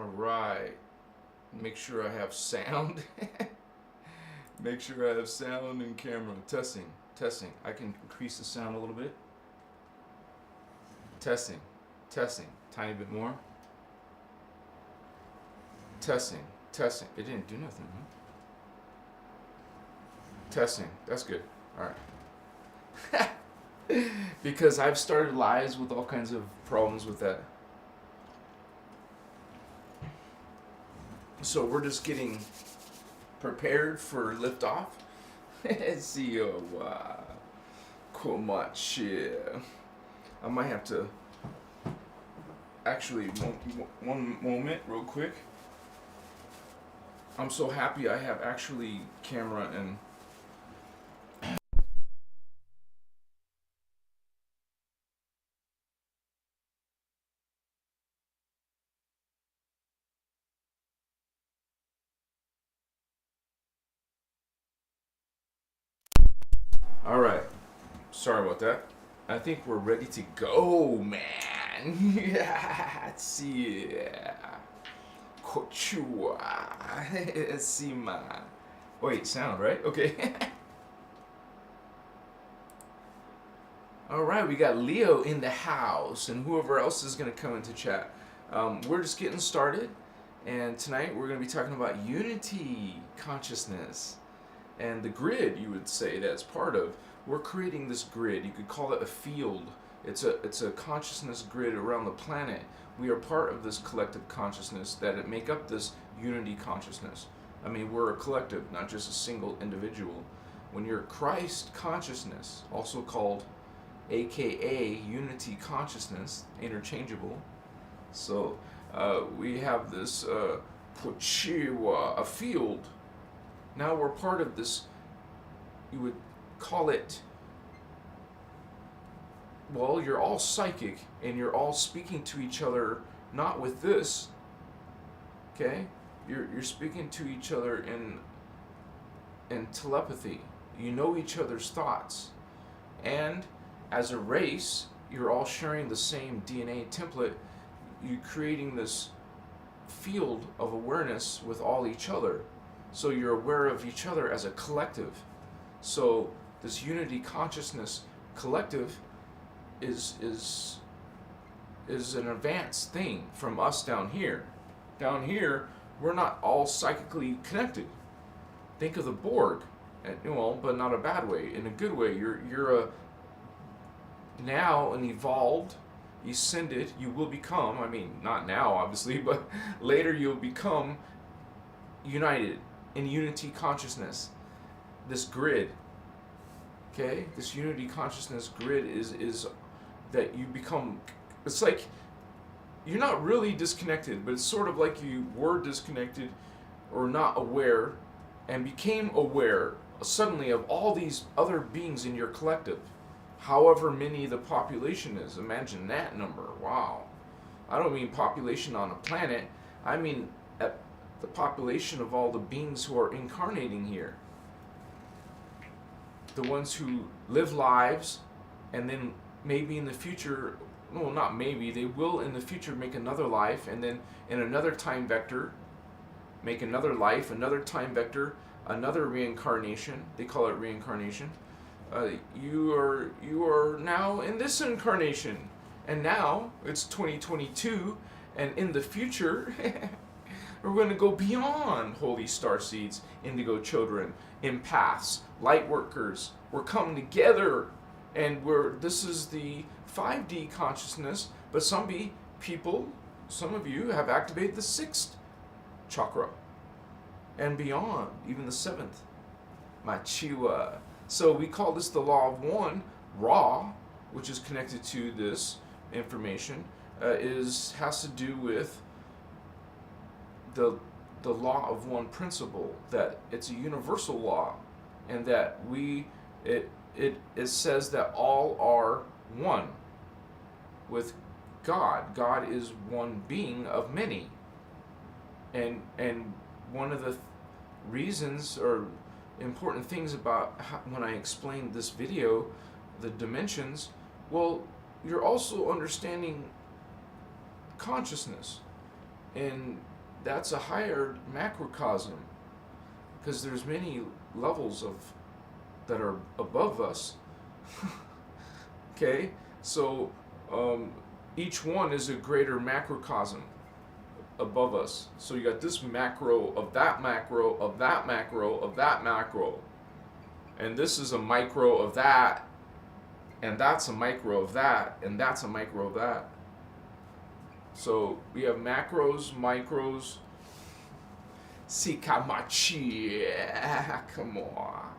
Alright. Make sure I have sound. Make sure I have sound and camera. Testing. Testing. I can increase the sound a little bit. Testing. Testing. Tiny bit more. Testing. Testing. It didn't do nothing, huh? Testing. That's good. Alright. Because I've started lives with all kinds of problems with that. So we're just getting prepared for liftoff. See Komachi. I might have to actually one moment real quick. I'm so happy I have actually camera and all right. Sorry about that. I think we're ready to go, man. Yeah, see, Kochua, Sima. Wait, sound right? Okay. All right, we got Leo in the house, and whoever else is gonna come into chat. We're just getting started, and tonight we're gonna be talking about unity consciousness. And the grid, you would say, that's part of. We're creating this grid. You could call it a field. It's a consciousness grid around the planet. We are part of this collective consciousness that make up this unity consciousness. I mean, we're a collective, not just a single individual. When you're Christ consciousness, also called AKA unity consciousness, interchangeable. So we have this a field. Now we're part of this, you would call it, well, you're all psychic and you're all speaking to each other, not with this, okay? You're speaking to each other in telepathy. You know each other's thoughts. And as a race, you're all sharing the same DNA template. You're creating this field of awareness with all each other. So you're aware of each other as a collective. So this unity consciousness collective is an advanced thing from us down here. Down here, we're not all psychically connected. Think of the Borg, well, but not a bad way, in a good way. You're now an evolved, ascended. You will become. I mean, not now, obviously, but later you'll become united in unity consciousness. This grid, okay, this unity consciousness grid is that you become, it's like you're not really disconnected, but it's sort of like you were disconnected or not aware and became aware suddenly of all these other beings in your collective, however many the population is. Imagine that number. Wow. I don't mean population on a planet, I mean the population of all the beings who are incarnating here. The ones who live lives and then maybe in the future, well, not maybe, they will in the future make another life, and then in another time vector make another life, another time vector, another reincarnation. They call it reincarnation. You are now in this incarnation, and now it's 2022, and in the future we're going to go beyond holy star seeds, indigo children, empaths, light workers. We're coming together, and this is the 5D consciousness, but some of you have activated the 6th chakra and beyond, even the 7th. Machiwa. So we call this the law of one. Ra, which is connected to this information, has to do with the law of one principle, that it's a universal law, and that it says that all are one with God. God is one being of many, and one of the reasons or important things about when I explained this video, the dimensions, well, you're also understanding consciousness, and that's a higher macrocosm, because there's many levels of that are above us. Okay, so each one is a greater macrocosm above us. So you got this macro of that macro of that macro of that macro, and this is a micro of that, and that's a micro of that, and that's a micro of that. So we have macros, micros. Sikamachi, come on.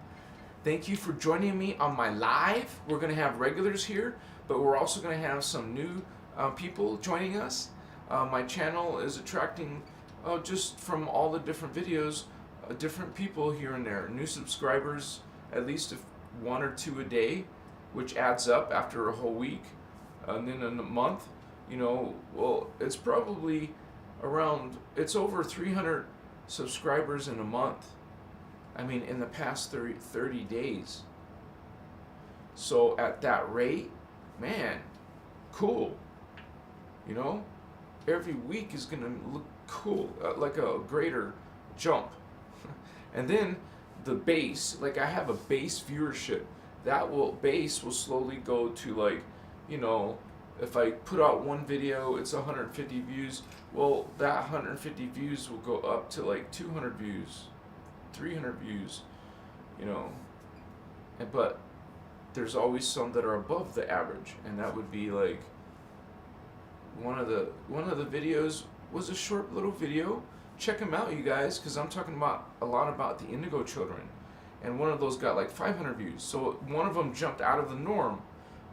Thank you for joining me on my live. We're going to have regulars here, but we're also going to have some new people joining us. My channel is attracting, just from all the different videos, different people here and there. New subscribers, at least one or two a day, which adds up after a whole week. And then in a month, well, it's probably it's over 300 subscribers in a month. I mean, in the past 30 days. So at that rate, man, cool. Every week is going to look cool, like a greater jump. And then the base, like I have a base viewership. Base will slowly go to if I put out one video, it's 150 views. Well, that 150 views will go up to 200 views, 300 views, But there's always some that are above the average, and that would be one of the videos was a short little video. Check them out, you guys, because I'm talking a lot about the indigo children, and one of those got 500 views. So one of them jumped out of the norm.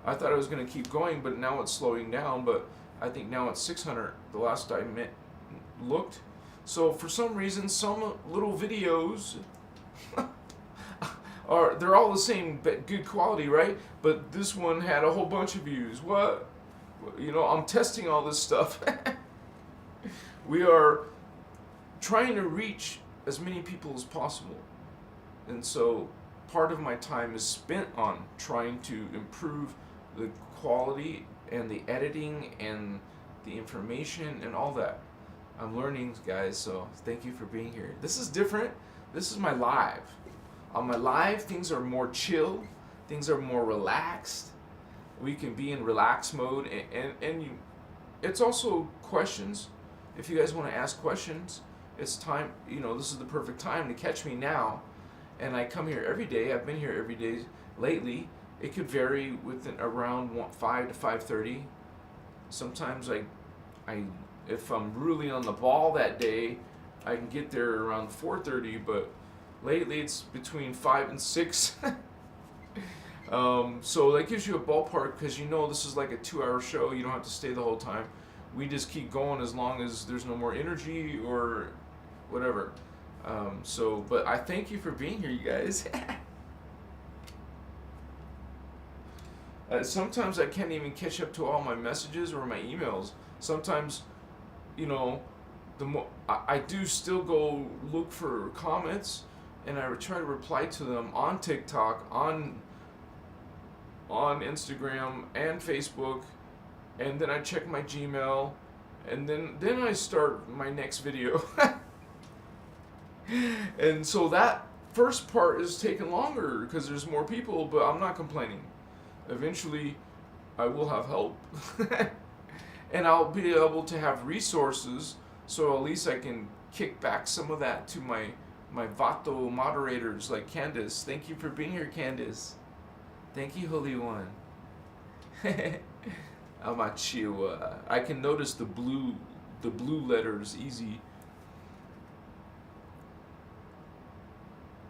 I thought it was going to keep going, but now it's slowing down. But I think now it's 600. The last I looked. So for some reason, some little videos they're all the same, but good quality, right? But this one had a whole bunch of views. What? I'm testing all this stuff. We are trying to reach as many people as possible, and so part of my time is spent on trying to improve the quality and the editing and the information and all that. I'm learning, guys, so thank you for being here. This is different. This is my live. On my live, things are more chill. Things are more relaxed. We can be in relaxed mode, and it's also questions. If you guys want to ask questions, it's time. This is the perfect time to catch me now. And I come here every day. I've been here every day lately. It could vary within around 5 to 5:30. Sometimes if I'm really on the ball that day, I can get there around 4:30. But lately it's between 5 and 6. So that gives you a ballpark, because this is like a 2-hour show. You don't have to stay the whole time. We just keep going as long as there's no more energy or whatever. But I thank you for being here, you guys. Sometimes I can't even catch up to all my messages or my emails. Sometimes, I do still go look for comments, and I try to reply to them on TikTok, on Instagram and Facebook, and then I check my Gmail, and then I start my next video. And so that first part is taking longer because there's more people, but I'm not complaining. Eventually, I will have help. And I'll be able to have resources, so at least I can kick back some of that to my Vato moderators like Candace. Thank you for being here, Candace. Thank you, Holy One. Amachiwa. I can notice the blue letters easy.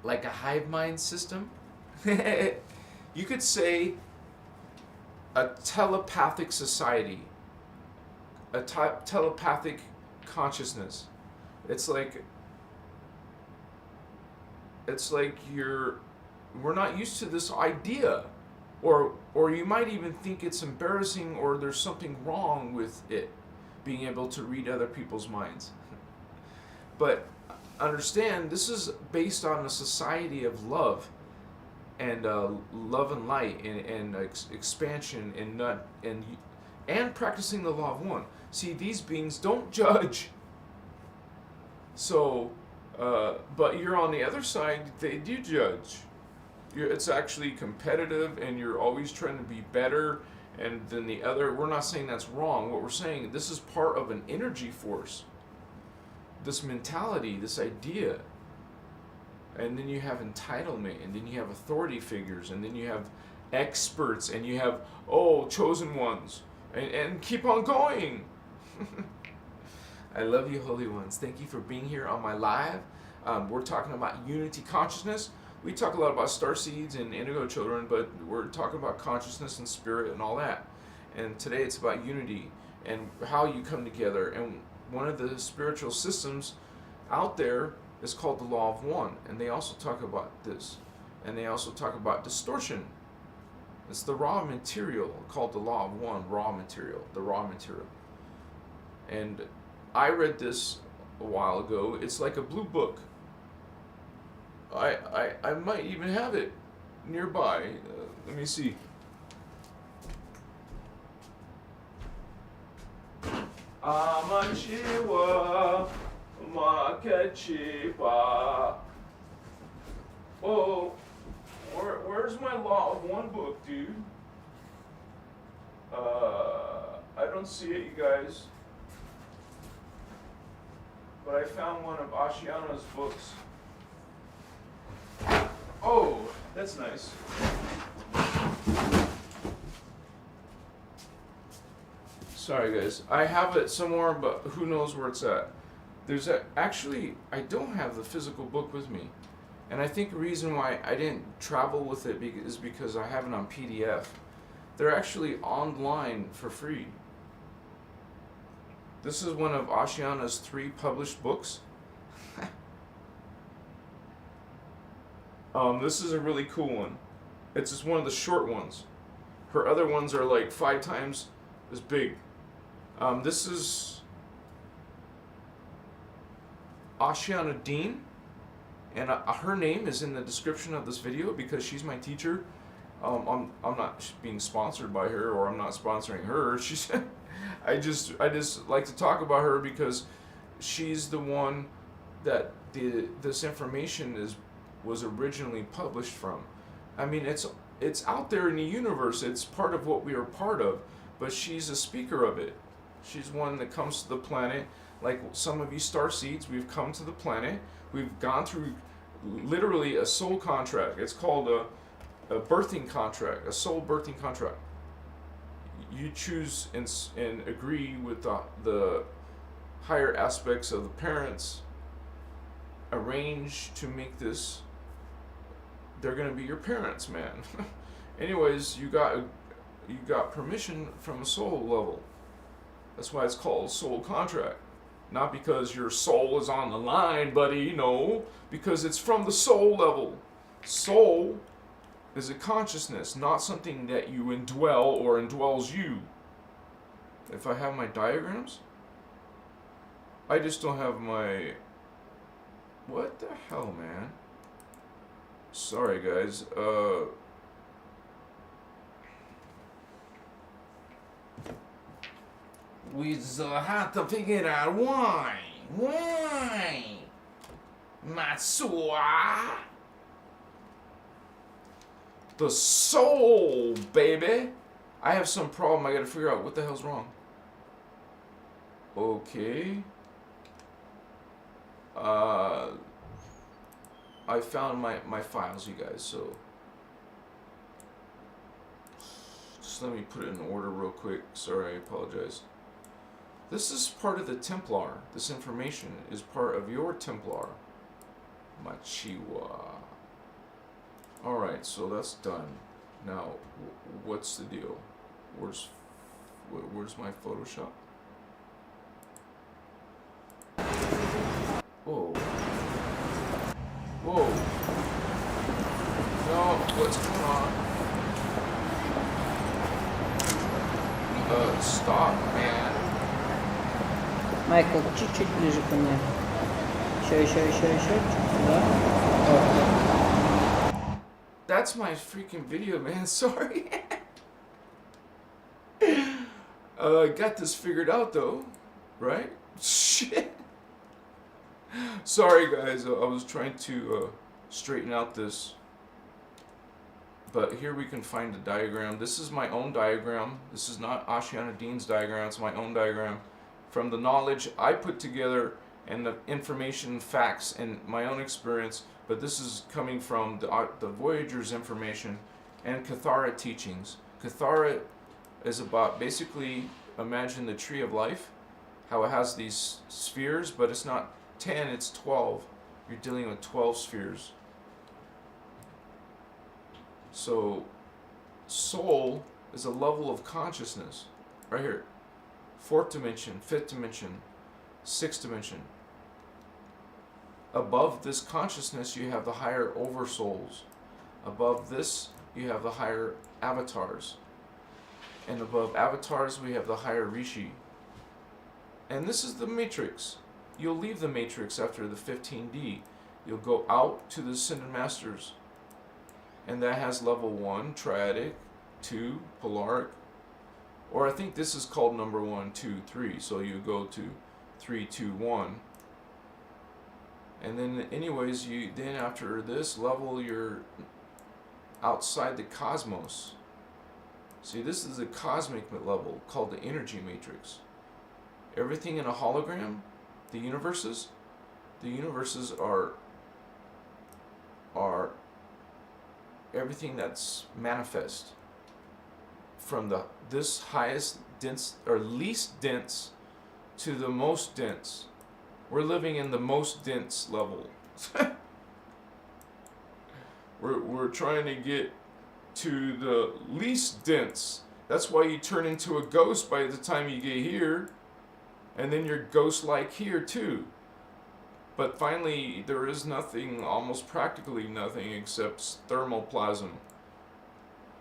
Like a hive mind system? You could say a telepathic society, a telepathic consciousness. It's like we're not used to this idea, or you might even think it's embarrassing, or there's something wrong with it, being able to read other people's minds. But understand, this is based on a society of love, and love and light, and expansion, and practicing the law of one. See, these beings don't judge. So, but you're on the other side, they do judge. It's actually competitive, and you're always trying to be better and than the other. We're not saying that's wrong. What we're saying, this is part of an energy force. This mentality, this idea. And then you have entitlement, and then you have authority figures, and then you have experts, and you have, chosen ones. And keep on going. I love you, holy ones. Thank you for being here on my live. We're talking about unity consciousness. We talk a lot about star seeds and indigo children, but we're talking about consciousness and spirit and all that. And today it's about unity and how you come together. And one of the spiritual systems out there is called the law of one. And they also talk about this. And they also talk about distortion. It's the raw material called the law of one, raw material, the raw material. And I read this a while ago. It's like a blue book. I might even have it nearby. Let me see. Amachiwa Makachipa. Oh, where's my Law of One book, dude? I don't see it, you guys. But I found one of Ashiana's books. Oh, that's nice. Sorry, guys. I have it somewhere, but who knows where it's at. Actually, I don't have the physical book with me. And I think the reason why I didn't travel with it is because I have it on PDF. They're actually online for free. This is one of Ashiana's 3 published books. This is a really cool one. It's just one of the short ones. Her other ones are like 5 times as big. This is Ashiana Dean, and her name is in the description of this video because she's my teacher. I'm not being sponsored by her, or I'm not sponsoring her. She's I just like to talk about her because she's the one that this information was originally published from. I mean, it's out there in the universe. It's part of what we are part of, but she's a speaker of it. She's one that comes to the planet. Like some of you starseeds, we've come to the planet. We've gone through literally a soul contract. It's called a birthing contract, a soul birthing contract. You choose and agree with the higher aspects of the parents, arrange to make this. They're going to be your parents, man. Anyways, you got permission from a soul level. That's why it's called soul contract. Not because your soul is on the line, buddy, no. Because it's from the soul level. Soul is a consciousness, not something that you indwell or indwells you. If I have my diagrams, I just don't have my... What the hell, man? Sorry, guys. We just have to figure out why. Why? Matsua. The soul, baby. I have some problem. I gotta figure out what the hell's wrong. Okay. I found my files, you guys, so just let me put it in order real quick. Sorry, I apologize. This is part of the Templar. This information is part of your Templar. Machiwa. Alright, so that's done. Now, what's the deal? Where's my Photoshop? Whoa. Whoa. No, what's going on? Stop, man. Майкл, чуть-чуть ближе ко мне. Еще, чуть сюда. О. That's my freaking video, man. Sorry. I got this figured out, though. Right? Shit. Sorry, guys. I was trying to straighten out this. But here we can find a diagram. This is my own diagram. This is not Ashiana Dean's diagram. It's my own diagram from the knowledge I put together and the information, facts, and my own experience. But this is coming from the Voyager's information and Kathara teachings. Kathara is about basically, imagine the tree of life, how it has these spheres, but it's not 10, it's 12. You're dealing with 12 spheres. So, soul is a level of consciousness, right here. 4th dimension, 5th dimension, 6th dimension. Above this consciousness, you have the higher oversouls. Above this, you have the higher avatars. And above avatars, we have the higher rishi. And this is the matrix. You'll leave the matrix after the 15D. You'll go out to the Ascended Masters. And that has level 1, triadic, 2, polaric. Or I think this is called number 1, 2, 3. So you go to 3, 2, 1. And then anyways, then after this level, you're outside the cosmos. See, this is a cosmic level called the energy matrix. Everything in a hologram, the universes are everything that's manifest from this highest dense or least dense to the most dense. We're living in the most dense level. we're trying to get to the least dense. That's why you turn into a ghost by the time you get here, and then you're ghost-like here too. But finally, there is nothing, almost practically nothing, except thermoplasm.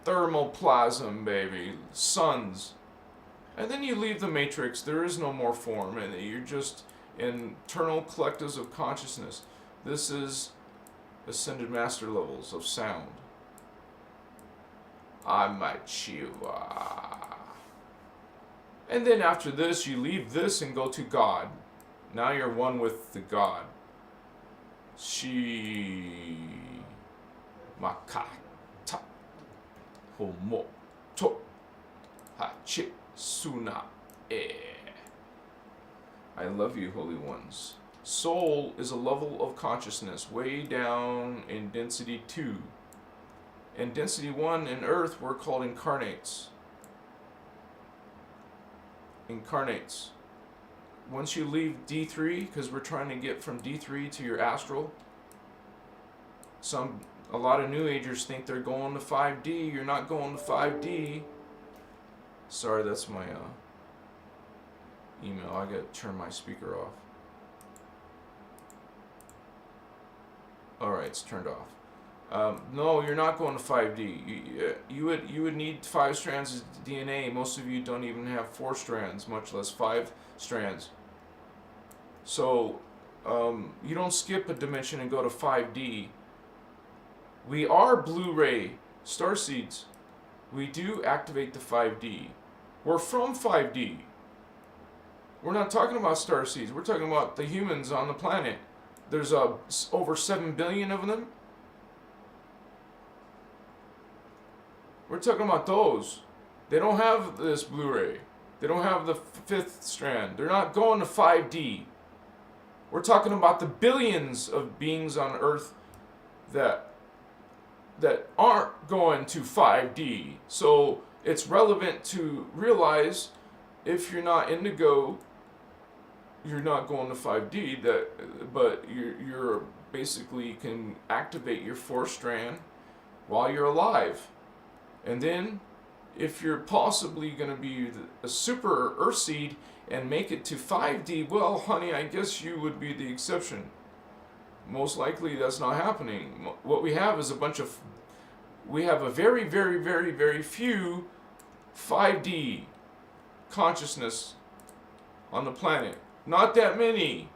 Thermoplasm, baby. Suns. And then you leave the matrix. There is no more form, and you're just internal collectives of consciousness. This is Ascended Master levels of sound. I'm a Chiva. And then after this, you leave this and go to God. Now you're one with the God. Shi Makata Homo To Hachi Suna E. I love you, Holy Ones. Soul is a level of consciousness way down in density 2. In density 1 in Earth, we're called incarnates. Incarnates. Once you leave D3, because we're trying to get from D3 to your astral, a lot of New Agers think they're going to 5D. You're not going to 5D. Sorry, that's my email. I gotta turn my speaker off. Alright, it's turned off. No, you're not going to 5D. You would need 5 strands of DNA. Most of you don't even have 4 strands, much less 5 strands. So you don't skip a dimension and go to 5D. We are Blu-ray starseeds. We do activate the 5D. We're from 5D. We're not talking about starseeds. We're talking about the humans on the planet. There's over 7 billion of them. We're talking about those. They don't have this Blu-ray. They don't have the 5th strand. They're not going to 5D. We're talking about the billions of beings on Earth that aren't going to 5D. So it's relevant to realize if you're not indigo, you're not going to 5D. But you're basically can activate your 4th strand while you're alive. And then, if you're possibly going to be a super Earthseed and make it to 5D, well, honey, I guess you would be the exception. Most likely that's not happening. What we have is we have a very, very, very, very few 5D consciousness on the planet. Not that many.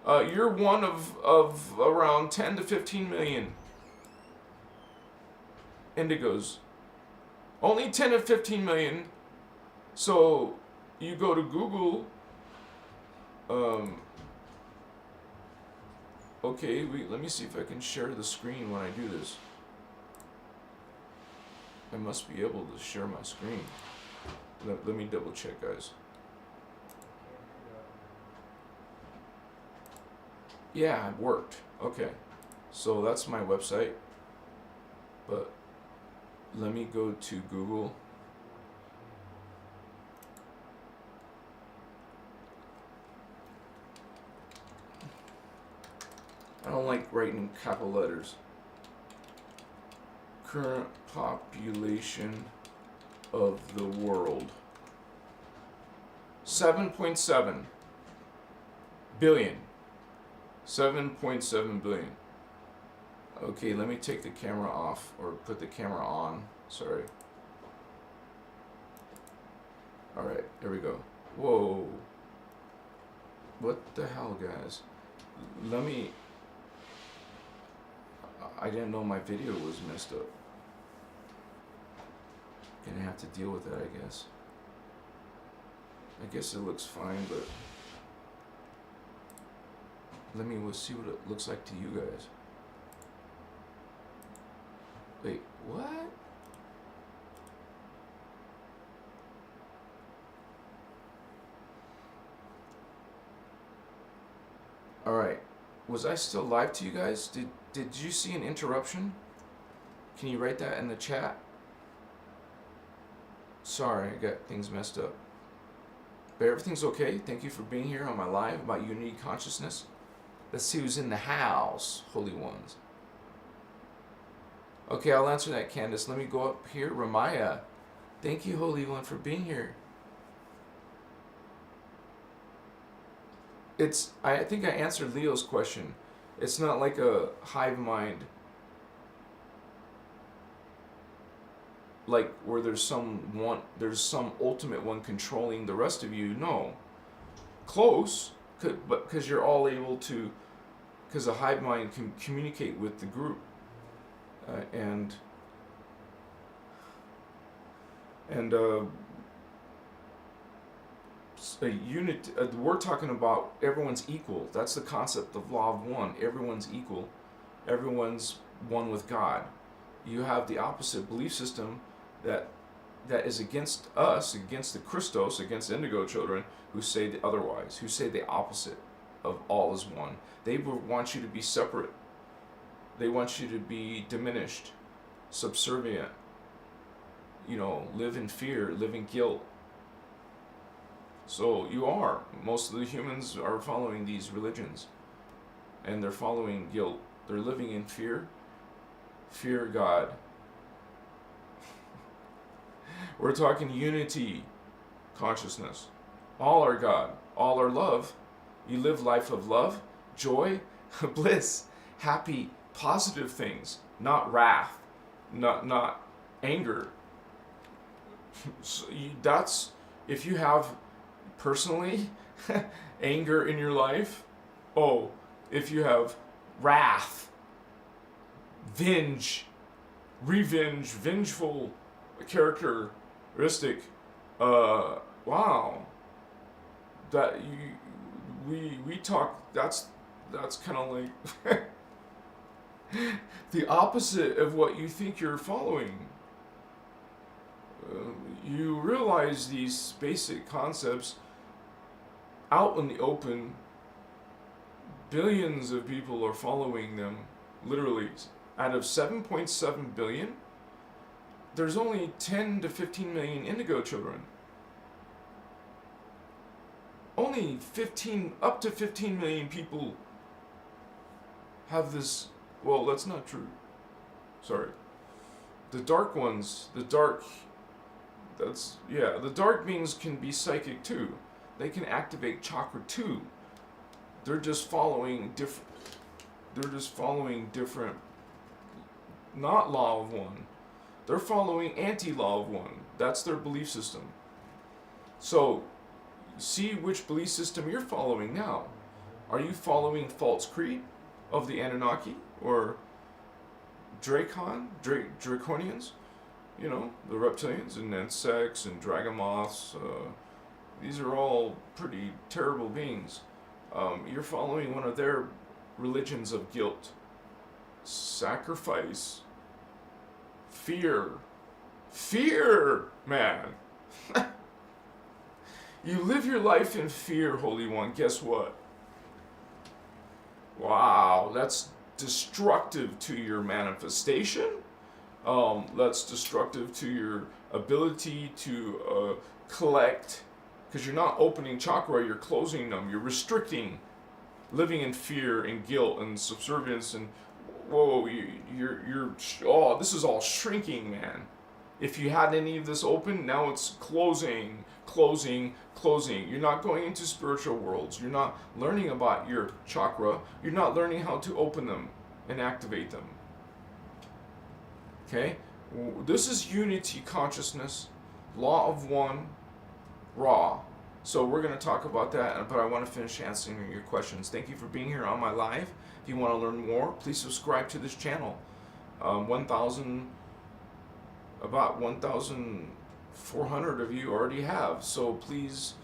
You're one of around 10 to 15 million indigos. Only 10 to 15 million. So you go to Google, Okay, let me see if I can share the screen when I do this. I must be able to share my screen. Let me double check, guys. Yeah, it worked. Okay. So that's my website. But let me go to Google. I don't like writing capital letters. Current population of the world. 7.7 billion. 7.7 billion. Okay, let me take the camera off, or put the camera on. Sorry. Alright, there we go. Whoa. What the hell, guys? Let me... I didn't know my video was messed up. Gonna have to deal with that, I guess. I guess it looks fine, but... Let me see what it looks like to you guys. Wait, what? Alright. Was I still live to you guys? Did you see an interruption? Can you write that in the chat? Sorry, I got things messed up. But everything's okay. Thank you for being here on my live about unity consciousness. Let's see who's in the house, holy ones. Okay, I'll answer that, Candace. Let me go up here. Ramaya, thank you, Holy One, for being here. I think I answered Leo's question. It's not like a hive mind, like where there's some ultimate one controlling the rest of you. No, close, but because you're all able to, because a hive mind can communicate with the group. And a unit. We're talking about everyone's equal. That's the concept of law of one. Everyone's equal. Everyone's one with God. You have the opposite belief system that is against us, against the Christos, against indigo children who say the otherwise, who say the opposite of all is one. They want you to be separate. They want you to be diminished, subservient, live in fear, live in guilt. So you are. Most of the humans are following these religions, and they're following guilt. They're living in fear. Fear God. We're talking unity consciousness. All are God. All are love. You live life of love, joy, bliss, happy, positive things, not wrath, not anger. So that's if you have personally anger in your life. Oh, if you have wrath, vengeful characteristic, wow, that we talk. That's kind of like the opposite of what you think you're following. You realize these basic concepts out in the open. Billions of people are following them, literally. Out of 7.7 billion, there's only 10 to 15 million indigo children. Only up to 15 million people have this. Well, that's not true. Sorry. The dark ones, the dark beings can be psychic too. They can activate chakra too. They're just following different, not law of one. They're following anti-law of one. That's their belief system. So, see which belief system you're following now. Are you following false creed of the Anunnaki or Draconians? The reptilians and insects and dragon moths. These are all pretty terrible beings. You're following one of their religions of guilt, sacrifice, fear. Fear, man. You live your life in fear, Holy One. Guess what? Wow, that's destructive to your manifestation. That's destructive to your ability to collect, because you're not opening chakra, you're closing them. You're restricting, living in fear and guilt and subservience, and whoa, oh, this is all shrinking, man. If you had any of this open, now it's closing, closing, closing. You're not going into spiritual worlds. You're not learning about your chakra. You're not learning how to open them and activate them. Okay? This is unity consciousness, law of one, raw. So we're going to talk about that, but I want to finish answering your questions. Thank you for being here on my live. If you want to learn more, please subscribe to this channel. About 1,400 of you already have, so please,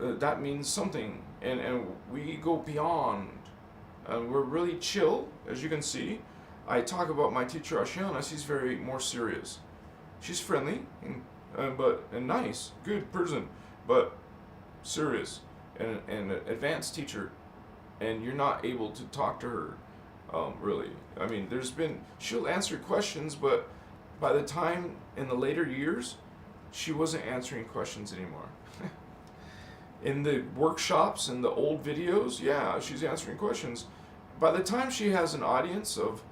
that means something, and we go beyond, and we're really chill, as you can see. I talk about my teacher Ashiana. She's very more serious. She's friendly and nice, good person, but serious, and an advanced teacher, and you're not able to talk to her, really. I mean, she'll answer questions, but by the time in the later years, she wasn't answering questions anymore. In the workshops and the old videos, yeah, she's answering questions. By the time she has an audience of,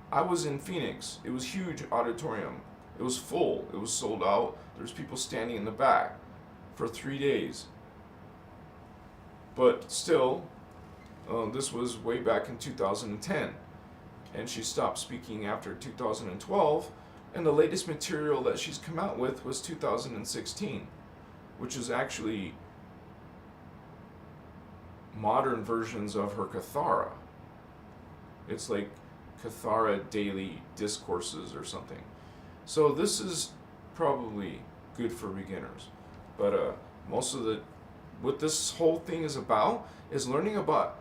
I was in Phoenix, it was huge auditorium. It was full, it was sold out. There's people standing in the back for 3 days. But still, this was way back in 2010. And she stopped speaking after 2012. And the latest material that she's come out with was 2016, which is actually modern versions of her Kathara. It's like Kathara daily discourses or something. So this is probably good for beginners. But what this whole thing is about is learning about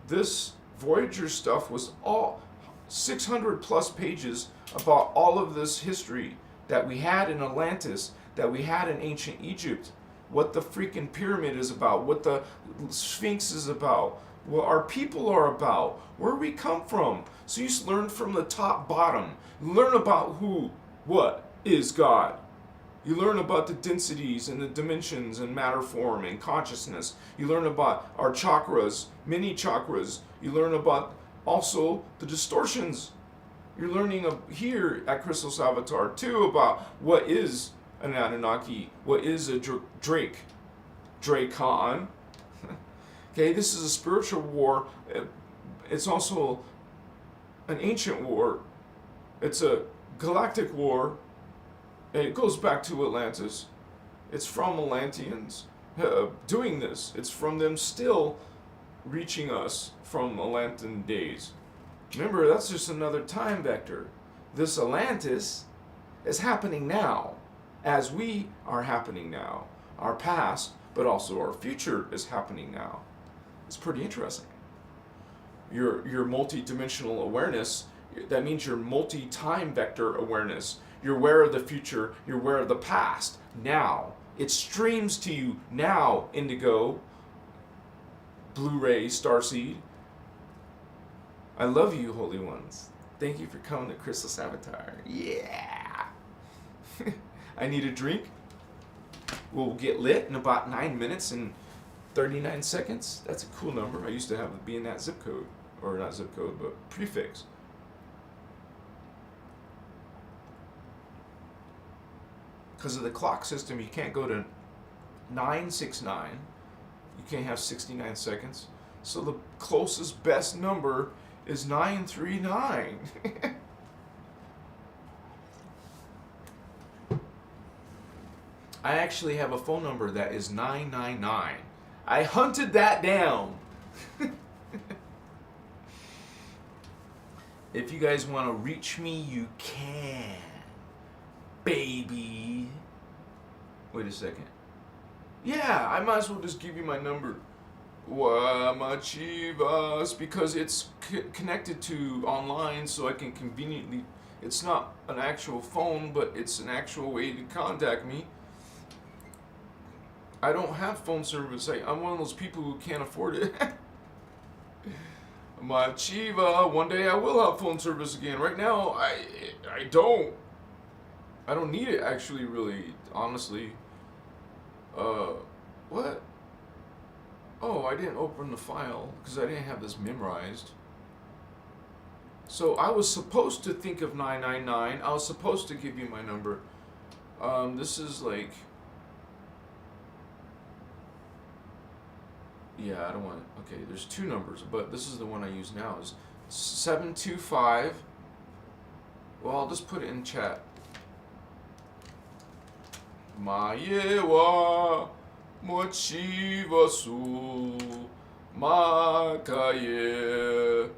this Voyager stuff. Was all 600 plus pages about all of this history that we had in Atlantis, that we had in ancient Egypt, what the freaking pyramid is about, what the Sphinx is about, what our people are about, where we come from. So you learn from the top bottom. You learn about what is God. You learn about the densities and the dimensions and matter form and consciousness. You learn about our chakras, many chakras. You learn about also the distortions. You're learning here at Christos Avatar too about what is an Anunnaki, what is a Dracon. Okay, this is a spiritual war. It's also an ancient war. It's a galactic war. It goes back to Atlantis. It's from Atlanteans doing this. It's from them still reaching us from Atlantean days. Remember, that's just another time vector. This Atlantis is happening now, as we are happening now. Our past, but also our future is happening now. It's pretty interesting. Your multi-dimensional awareness, that means your multi-time vector awareness. You're aware of the future, you're aware of the past, now. It streams to you now, Indigo, Blu-ray, Starseed. I love you, Holy Ones. Thank you for coming to Christos Avatar. Yeah! I need a drink. We'll get lit in about 9 minutes and 39 seconds. That's a cool number. I used to have it be in that zip code. Or not zip code, but prefix. Because of the clock system, you can't go to 969. You can't have 69 seconds. So the closest best number is 939. I actually have a phone number that is 999. I hunted that down. If you guys want to reach me, you can. Baby. Wait a second. Yeah, I might as well just give you my number. Chivas, because it's connected to online, so I can conveniently. It's not an actual phone, but it's an actual way to contact me. I don't have phone service. I'm one of those people who can't afford it. My Chiva, one day I will have phone service again. Right now, I don't. I don't need it, actually, really, honestly. What? Oh, I didn't open the file because I didn't have this memorized. So I was supposed to think of 999. I was supposed to give you my number. This is like... Yeah, I don't want... Okay, there's two numbers, but this is the one I use now. Is 725... Well, I'll just put it in chat. Maewa mochivasu makaye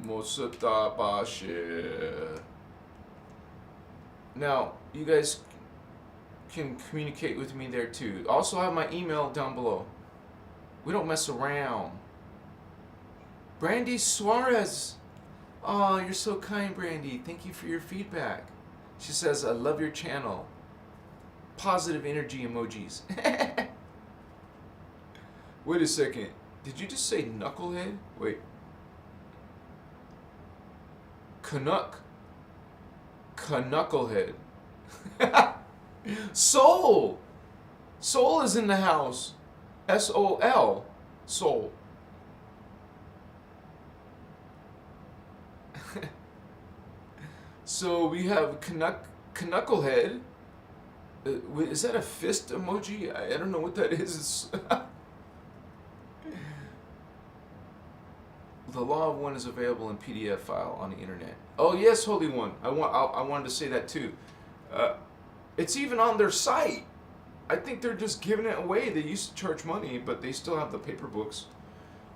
mosatabashe. Now, you guys can communicate with me there too. Also have my email down below. We don't mess around. Brandy Suarez. Oh, you're so kind, Brandy. Thank you for your feedback. She says, I love your channel. Positive energy emojis. Wait a second. Did you just say knucklehead? Wait. Knucklehead. Soul. Soul is in the house. S-O-L. Soul. So we have knucklehead. Is that a fist emoji? I don't know what that is. The Law of One is available in PDF file on the internet. Oh yes, Holy One. I wanted to say that too. It's even on their site. I think they're just giving it away. They used to charge money, but they still have the paper books.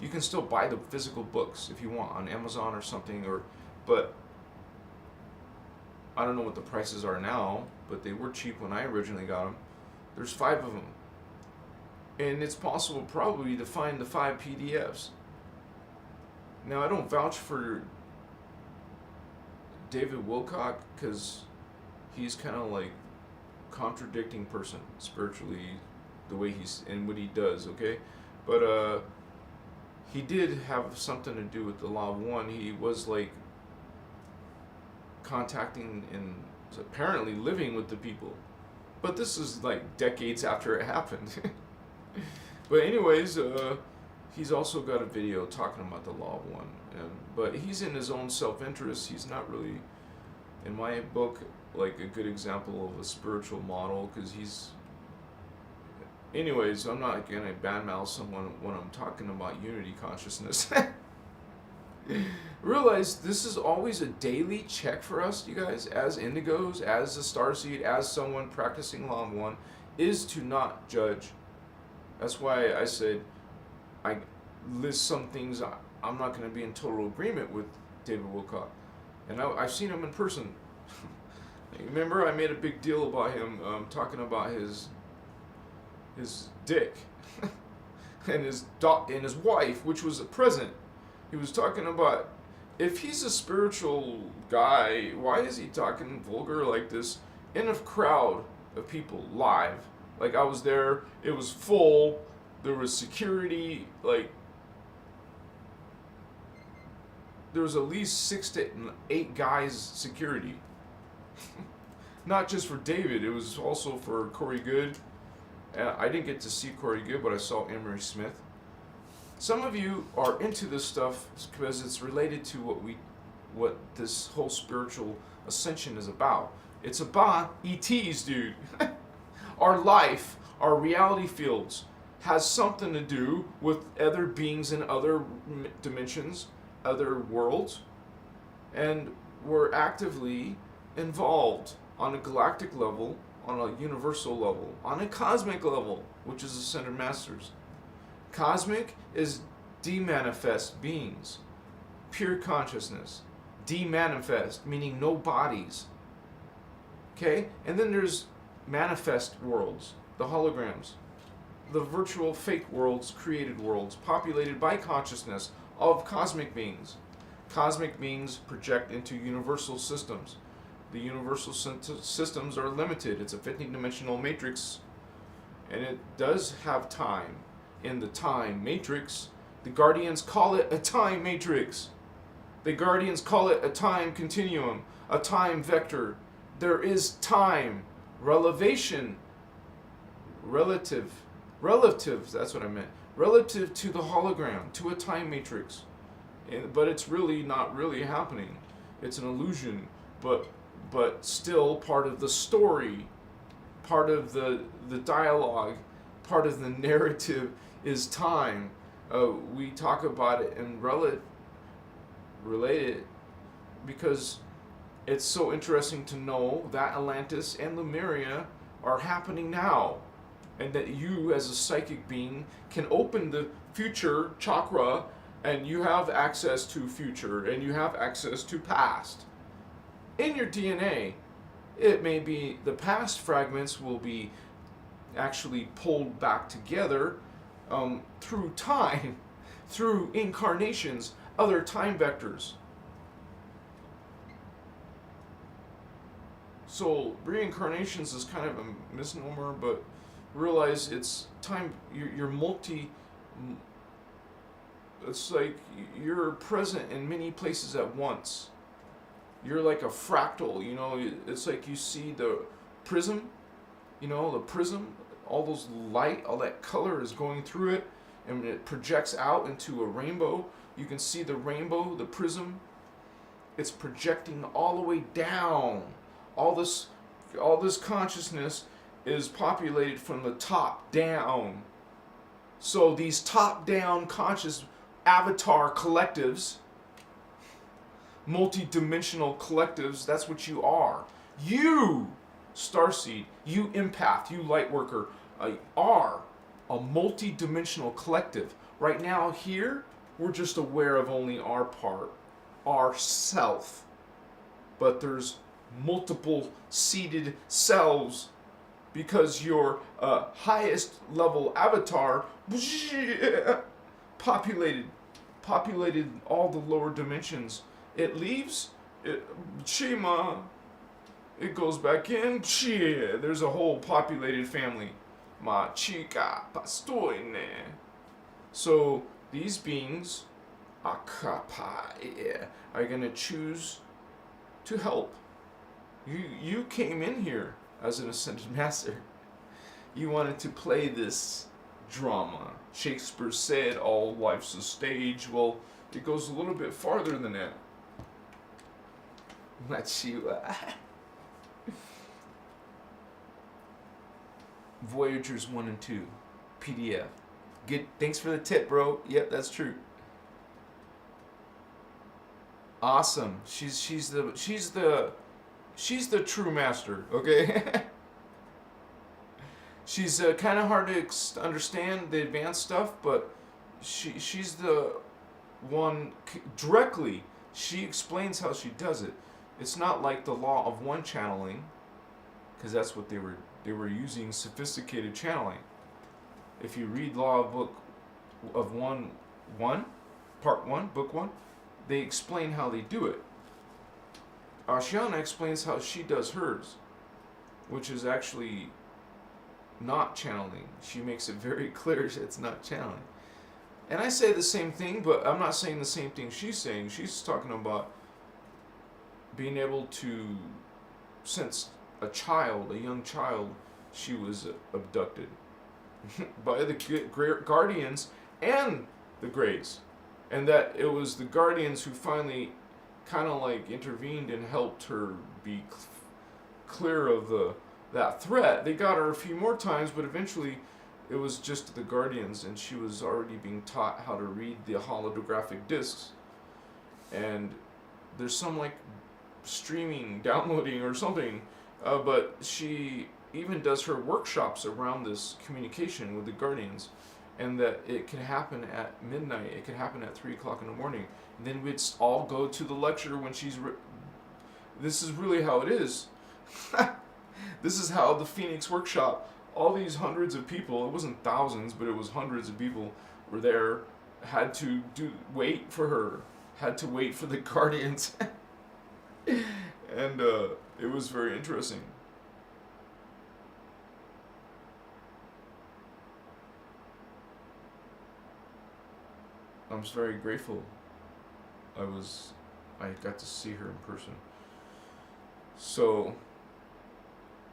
You can still buy the physical books if you want on Amazon or something. But I don't know what the prices are now, but they were cheap when I originally got them. There's 5 of them. And it's possible probably to find the 5 PDFs. Now, I don't vouch for David Wilcock because he's kind of like contradicting person spiritually, the way he's and what he does, okay? But he did have something to do with the Law of One. He was like contacting and apparently living with the people, but this is like decades after it happened. But anyways, he's also got a video talking about the Law of One, but he's in his own self-interest. He's not really, in my book, like a good example of a spiritual model, because he's... Anyways, I'm not gonna badmouth someone when I'm talking about unity consciousness. Realize this is always a daily check for us, you guys, as indigos, as a starseed, as someone practicing Law of One, is to not judge. That's why I said I list some things I'm not going to be in total agreement with David Wilcock. And I've seen him in person. Remember, I made a big deal about him talking about his dick and his wife, which was present. He was talking about, if he's a spiritual guy, why is he talking vulgar like this in a crowd of people live? Like, I was there, it was full, there was security, like, there was at least 6 to 8 guys security. Not just for David, it was also for Corey Good. I didn't get to see Corey Good, but I saw Emery Smith. Some of you are into this stuff because it's related to what this whole spiritual ascension is about. It's about ETs, dude. Our life, our reality fields, has something to do with other beings in other dimensions, other worlds, and we're actively involved on a galactic level, on a universal level, on a cosmic level, which is Ascended Masters. Cosmic is demanifest beings, pure consciousness. Demanifest, meaning no bodies. Okay? And then there's manifest worlds, the holograms. the virtual fake worlds, created worlds, populated by consciousness of cosmic beings. Cosmic beings project into universal systems. The universal systems are limited. It's a 15-dimensional matrix, and it does have time. In the time matrix, the Guardians call it a time matrix. The Guardians call it a time continuum, a time vector. There is time, relative, that's what I meant, relative to the hologram, to a time matrix. But it's really not really happening. It's an illusion, but still part of the story, part of the dialogue, part of the narrative is time. We talk about it and relate it because it's so interesting to know that Atlantis and Lemuria are happening now, and that you as a psychic being can open the future chakra, and you have access to future and you have access to past. In your DNA, it may be the past fragments will be actually pulled back together through time, through incarnations, other time vectors. So reincarnations is kind of a misnomer, but realize it's time. You're multi. It's like you're present in many places at once. You're like a fractal, you know. It's like you see the prism, you know, the prism. All those light, all that color is going through it, and it projects out into a rainbow. You can see the rainbow, the prism. It's projecting all the way down. All this consciousness is populated from the top down. So these top-down conscious avatar collectives, multi-dimensional collectives, that's what you are. You, Starseed, you empath, you lightworker, are a multi-dimensional collective. Right now here, we're just aware of only our part, our self. But there's multiple seeded selves, because your highest level avatar populated all the lower dimensions. It leaves, Chima, it goes back in, there's a whole populated family. Ma chica pastoine. So these beings are going to choose to help. You came in here as an ascended master. You wanted to play this drama. Shakespeare said all life's a stage. Well, it goes a little bit farther than that. Machiwa. Voyagers 1 and 2 PDF. Thanks for the tip, bro. Yep, that's true. Awesome. She's the true master, okay? She's kind of hard to understand the advanced stuff, but she's the one directly. She explains how she does it. It's not like the law of one channeling, because that's what they were using, sophisticated channeling. If you read Law of Book of One, Part 1, Book 1, they explain how they do it. Ashiana explains how she does hers, which is actually not channeling. She makes it very clear it's not channeling. And I say the same thing, but I'm not saying the same thing she's saying. She's talking about being able to, since a young child, she was abducted by the Guardians and the Greys. And that it was the Guardians who finally kind of like intervened and helped her be clear of that threat. They got her a few more times, but eventually it was just the Guardians, and she was already being taught how to read the holographic discs. And there's some like streaming, downloading or something, but she even does her workshops around this communication with the Guardians, and that it can happen at midnight, it can happen at 3 o'clock in the morning. And then we'd all go to the lecture when she's... This is really how it is. This is how the Phoenix workshop all these hundreds of people, it wasn't thousands, but it was hundreds of people were there, had to wait for her, had to wait for the guardians. And it was very interesting. I'm just very grateful I got to see her in person. So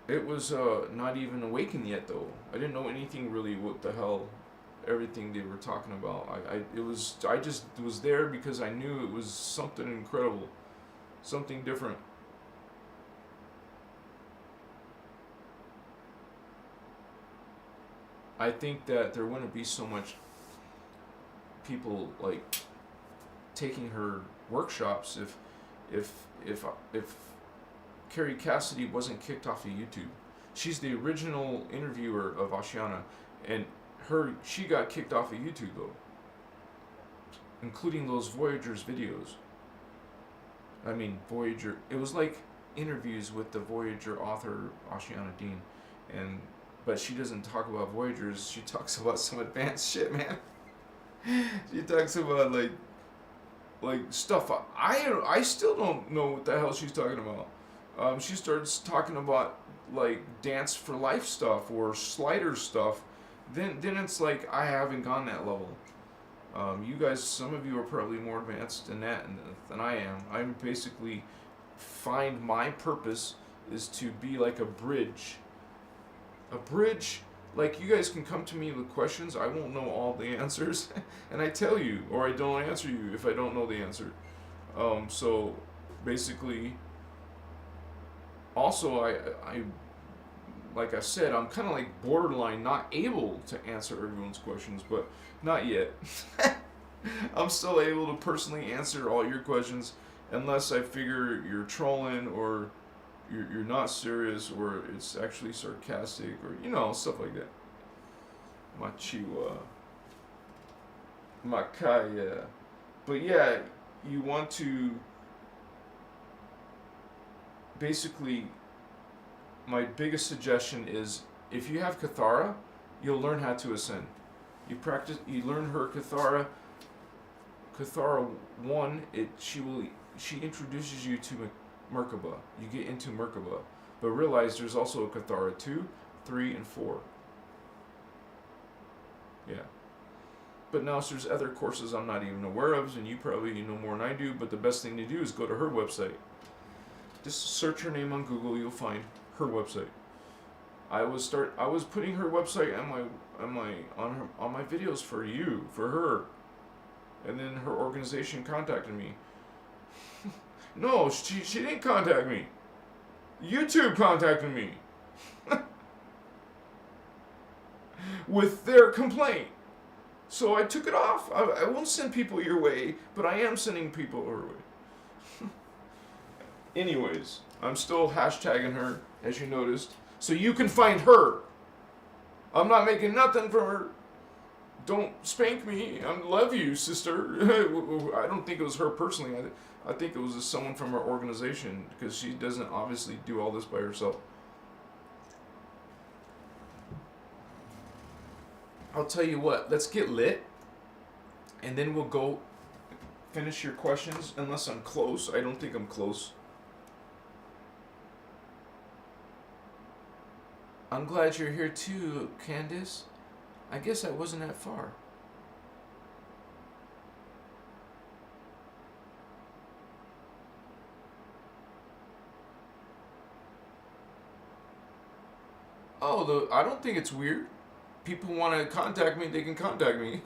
it was not even awakened yet though. I didn't know anything really what the hell everything they were talking about. I just was there because I knew it was something incredible, something different. I think that there wouldn't be so much people like taking her workshops if Carrie Cassidy wasn't kicked off of YouTube. She's the original interviewer of Ashiana, and she got kicked off of YouTube though, including those Voyagers videos. I mean, Voyager. It was like interviews with the Voyager author Ashiana Dean, but she doesn't talk about Voyagers. She talks about some advanced shit, man. She talks about like stuff I still don't know what the hell she's talking about. She starts talking about like Dance for Life stuff or Slider stuff. Then it's like I haven't gone that level. You guys, some of you are probably more advanced than that than I am. I'm basically find my purpose is to be like a bridge. A bridge. Like, you guys can come to me with questions. I won't know all the answers, and I tell you, or I don't answer you if I don't know the answer. So basically, also I like I said, I'm kind of like borderline not able to answer everyone's questions, but not yet. I'm still able to personally answer all your questions, unless I figure you're trolling or you're not serious, or it's actually sarcastic, or stuff like that. Machiwa, Makaya. But yeah, you want to basically, my biggest suggestion is if you have Kathara, you'll learn how to ascend. You learn her Kathara 1, she introduces you to Merkaba. You get into Merkaba. But realize there's also a Kathara 2, 3, and 4. Yeah. But now there's other courses I'm not even aware of, and you probably know more than I do, but the best thing to do is go to her website. Just search her name on Google, you'll find her website. I was putting her website on my videos for her. And then her organization contacted me. No, she didn't contact me. YouTube contacted me with their complaint. So I took it off. I won't send people your way, but I am sending people her way. Anyways, I'm still hashtagging her, as you noticed, so you can find her. I'm not making nothing from her. Don't spank me. I love you, sister. I don't think it was her personally. I think it was just someone from her organization, because she doesn't obviously do all this by herself. I'll tell you what, let's get lit, and then we'll go finish your questions, unless I'm close. I don't think I'm close. I'm glad you're here too, Candace. I guess I wasn't that far. Oh, I don't think it's weird. People want to contact me, they can contact me.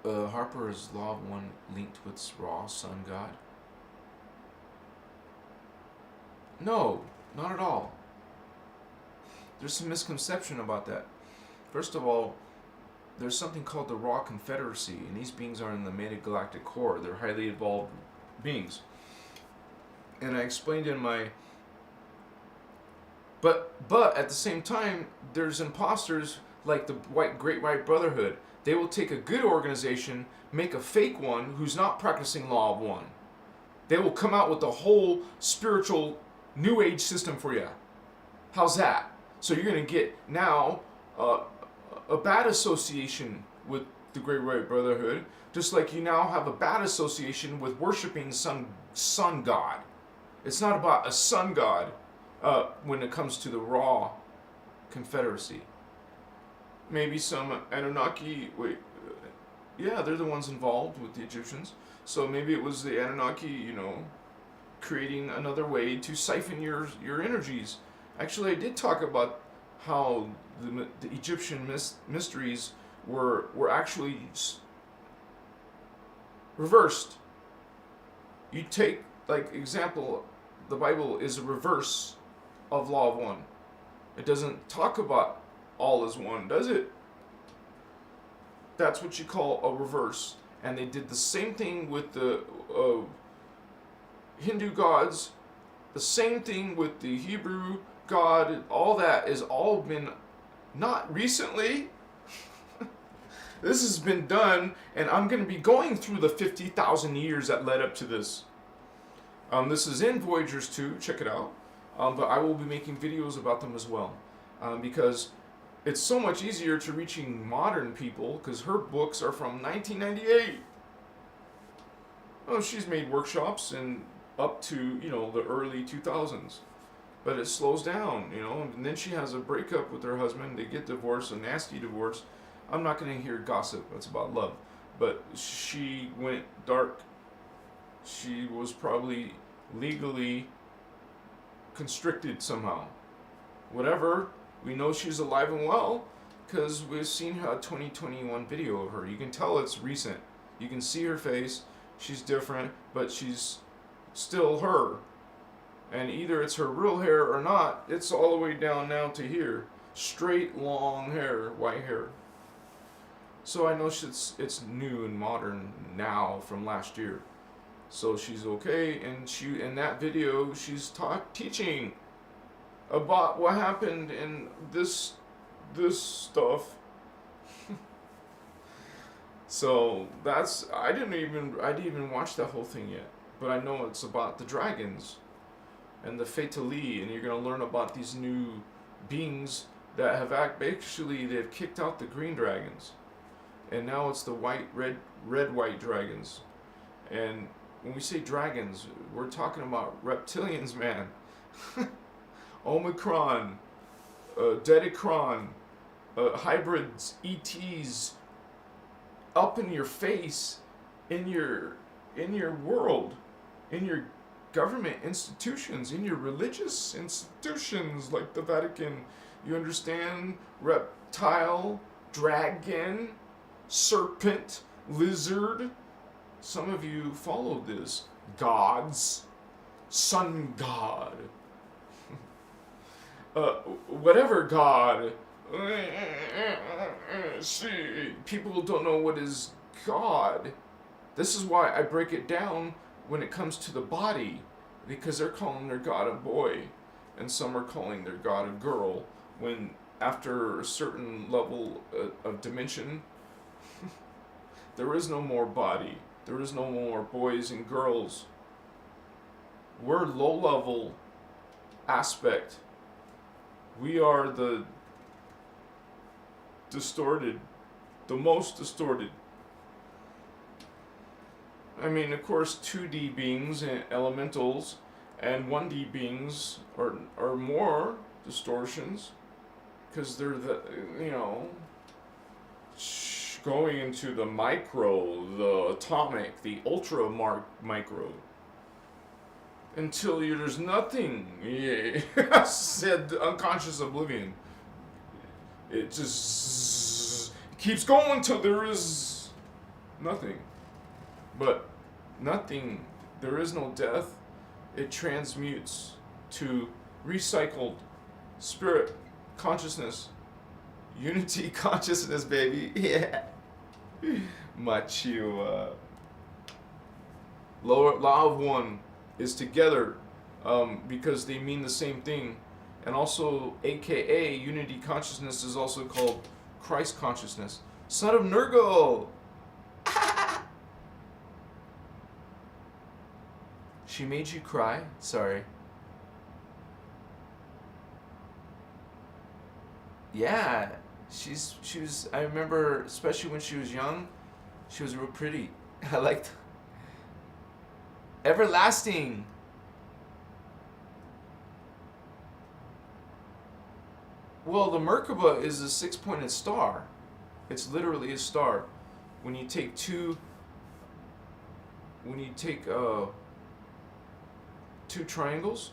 Harper is Law of One linked with Ra, Sun God? No, not at all. There's some misconception about that. First of all, there's something called the Ra Confederacy, and these beings are in the metagalactic core. They're highly evolved beings. And I explained in my... But at the same time, there's imposters like the Great White Brotherhood. They will take a good organization, make a fake one who's not practicing Law of One. They will come out with the whole spiritual New Age system for you. How's that? So you're going to get now a bad association with the Great White Brotherhood, just like you now have a bad association with worshiping some sun god. It's not about a sun god when it comes to the raw Confederacy. Maybe some Anunnaki, yeah, they're the ones involved with the Egyptians. So maybe it was the Anunnaki, creating another way to siphon your energies. Actually, I did talk about how the Egyptian mysteries were actually reversed. You take, like, example, the Bible is a reverse of Law of One. It doesn't talk about all is one, does it? That's what you call a reverse. And they did the same thing with the Hindu gods, the same thing with the Hebrew God. All that has all been, not recently. This has been done, and I'm going to be going through the 50,000 years that led up to this. This is in Voyagers 2, check it out. But I will be making videos about them as well. Because it's so much easier to reaching modern people, because her books are from 1998. Oh, she's made workshops and up to, the early 2000s. But it slows down, and then she has a breakup with her husband. They get divorced, a nasty divorce. I'm not going to hear gossip. It's about love. But she went dark. She was probably legally constricted somehow. Whatever. We know she's alive and well because we've seen a 2021 video of her. You can tell it's recent. You can see her face. She's different, but she's still her. And either it's her real hair or not. It's all the way down now to here. Straight, long hair, white hair. So I know it's new and modern now from last year. So she's okay, and she in that video she's teaching about what happened in this stuff. So I didn't even watch that whole thing yet, but I know it's about the dragons and the Fatali, and you're gonna learn about these new beings that have they've kicked out the green dragons, and now it's the red white dragons. And when we say dragons, we're talking about reptilians, man. Omicron, Dedicron, hybrids, ETs, up in your face, in your world, in your government institutions, in your religious institutions like the Vatican. You understand? Reptile, dragon, serpent, lizard. Some of you follow this. Gods, sun god, whatever god. See, people don't know what is God. This is why I break it down when it comes to the body, because they're calling their God a boy, and some are calling their God a girl, when after a certain level of dimension, there is no more body. There is no more boys and girls. We're low-level aspect. We are the distorted, the most distorted. I mean, of course, 2D beings and elementals and 1D beings are more distortions, because they're going into the micro, the atomic, the ultra micro, until there's nothing. Yeah. Said unconscious oblivion. It just keeps going till there is nothing. But nothing, there is no death. It transmutes to recycled spirit consciousness. Unity consciousness, baby. Yeah. Machu. Law of One is together because they mean the same thing. And also, aka, unity consciousness is also called Christ consciousness. Son of Nurgle! She made you cry? Sorry. Yeah, she was. I remember, especially when she was young, she was real pretty. I liked everlasting. Well, the Merkaba is a six-pointed star. It's literally a star. When you take two triangles,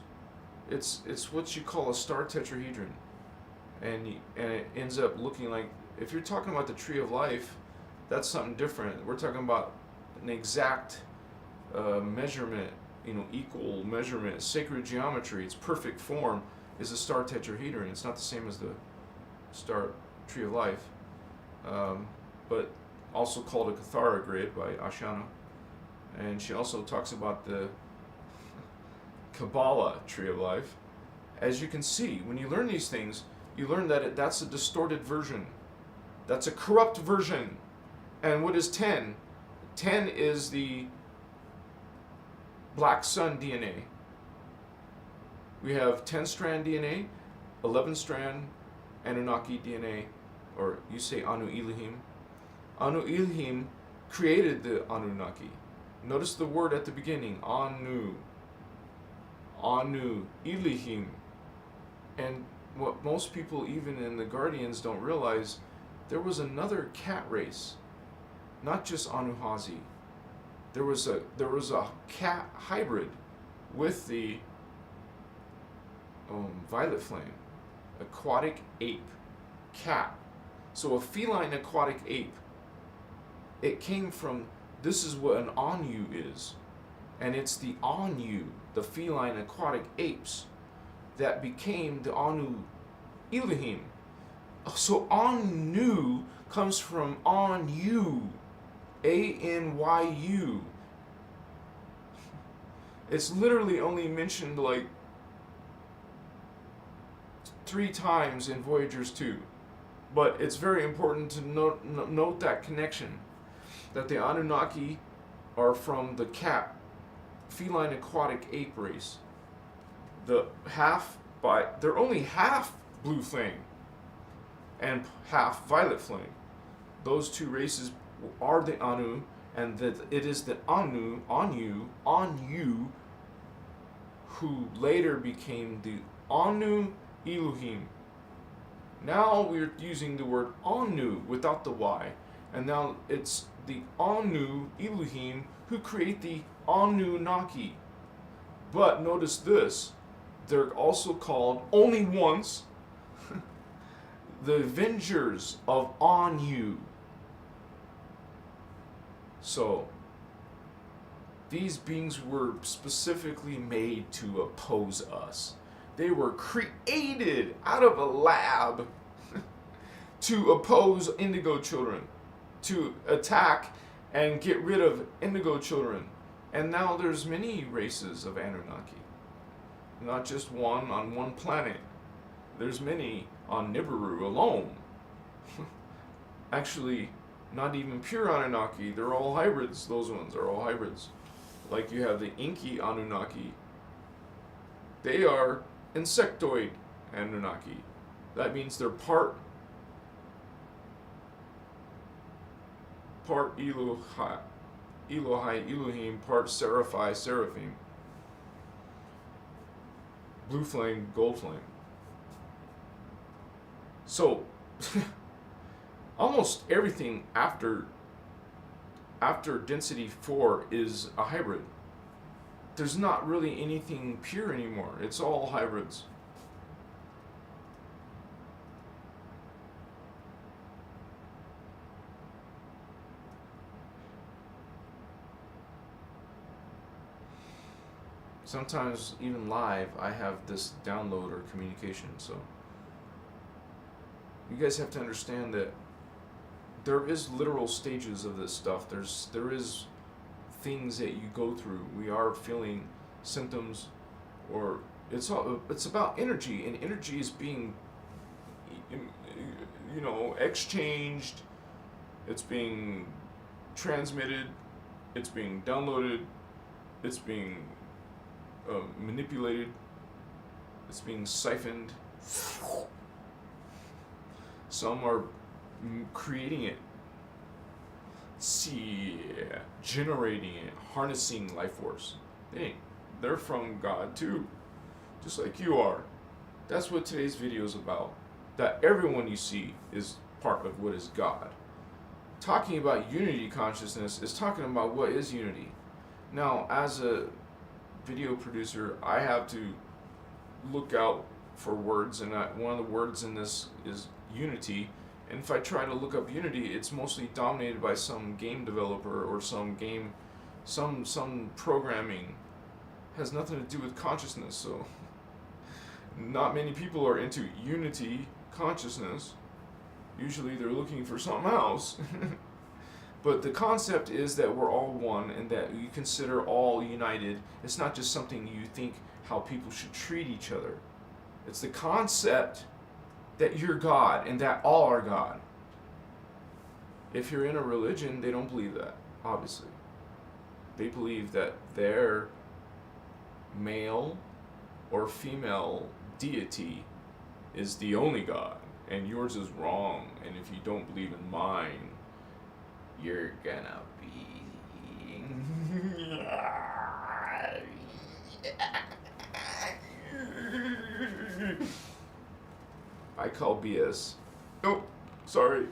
it's what you call a star tetrahedron, and it ends up looking like, if you're talking about the tree of life, that's something different. We're talking about an exact measurement, equal measurement, sacred geometry. Its perfect form is a star tetrahedron. It's not the same as the star tree of life, but also called a Cathara grid by Ashana. And she also talks about the Kabbalah tree of life. As you can see, when you learn these things, you learn that that's a distorted version. That's a corrupt version. And what is 10? 10 is the black sun DNA. We have 10-strand DNA, 11-strand Anunnaki DNA, or you say Anu Elohim. Anu Elohim created the Anunnaki. Notice the word at the beginning, Anu. Anu Elohim. And what most people, even in the Guardians, don't realize, there was another cat race, not just Anuhazi. There was a cat hybrid with the violet flame, aquatic ape, cat. So a feline aquatic ape. It came from, this is what an Anu is, and it's the Anu, the feline aquatic apes, that became the Anu Elohim. So Anu comes from Anu, Anyu. It's literally only mentioned like 3 times in Voyagers 2, but it's very important to note that connection, that the Anunnaki are from the cat, feline aquatic ape race. They're only half blue flame and half violet flame. Those two races are the Anu, and that it is the Anu, who later became the Anu Elohim. Now we're using the word Anu without the Y, and now it's the Anu Elohim who create the Anunnaki. But notice this, they're also called, only once, the Avengers of Anu. So, these beings were specifically made to oppose us. They were created out of a lab to oppose indigo children, to attack and get rid of indigo children. And now there's many races of Anunnaki. Not just one on one planet. There's many on Nibiru alone. Actually, not even pure Anunnaki. They're all hybrids. Those ones are all hybrids. Like you have the Inky Anunnaki. They are insectoid Anunnaki. That means they're part Elohim, part Seraphim. Blue flame, gold flame. So, almost everything after density 4 is a hybrid. There's not really anything pure anymore. It's all hybrids. Sometimes, even live, I have this download or communication, so you guys have to understand that there is literal stages of this stuff. There is things that you go through. We are feeling symptoms, or it's about energy, and energy is being, exchanged. It's being transmitted. It's being downloaded. It's being manipulated. It's being siphoned. Some are creating it, generating it, harnessing life force. They're from God too, just like you are. That's what today's video is about. That everyone you see is part of what is God. Talking about unity consciousness is talking about what is unity. Now, as a video producer, I have to look out for words, and one of the words in this is unity. And if I try to look up unity, it's mostly dominated by some game developer or some programming. Has nothing to do with consciousness. So not many people are into unity consciousness. Usually they're looking for something else. But the concept is that we're all one and that you consider all united. It's not just something you think how people should treat each other. It's the concept that you're God and that all are God. If you're in a religion, they don't believe that, obviously. They believe that their male or female deity is the only God, and yours is wrong, and if you don't believe in mine, you're gonna be... I call BS. Oh, sorry.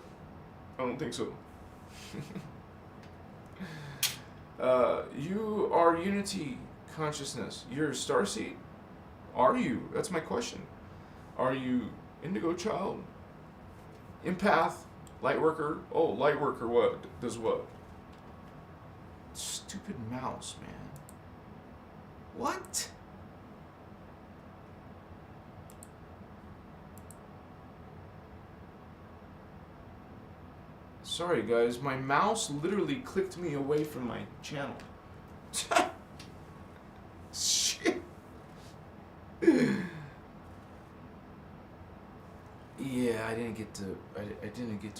I don't think so. You are unity consciousness. You're a starseed. Are you? That's my question. Are you indigo child? Empath? Lightworker? Oh, lightworker what? Does what? Stupid mouse, man. What? Sorry guys, my mouse literally clicked me away from my channel. Shit. Yeah, I didn't get to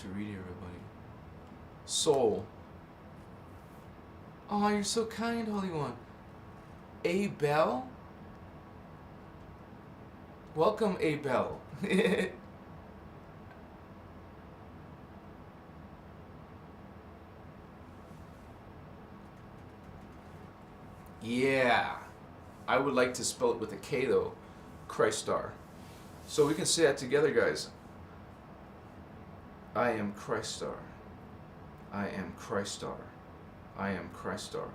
read everybody. Soul. Oh, you're so kind, Holy One. A Bell? Welcome, A Bell. Yeah, I would like to spell it with a K though, Christar. So we can say that together, guys. I am Christar. I am Christar. I am Christar.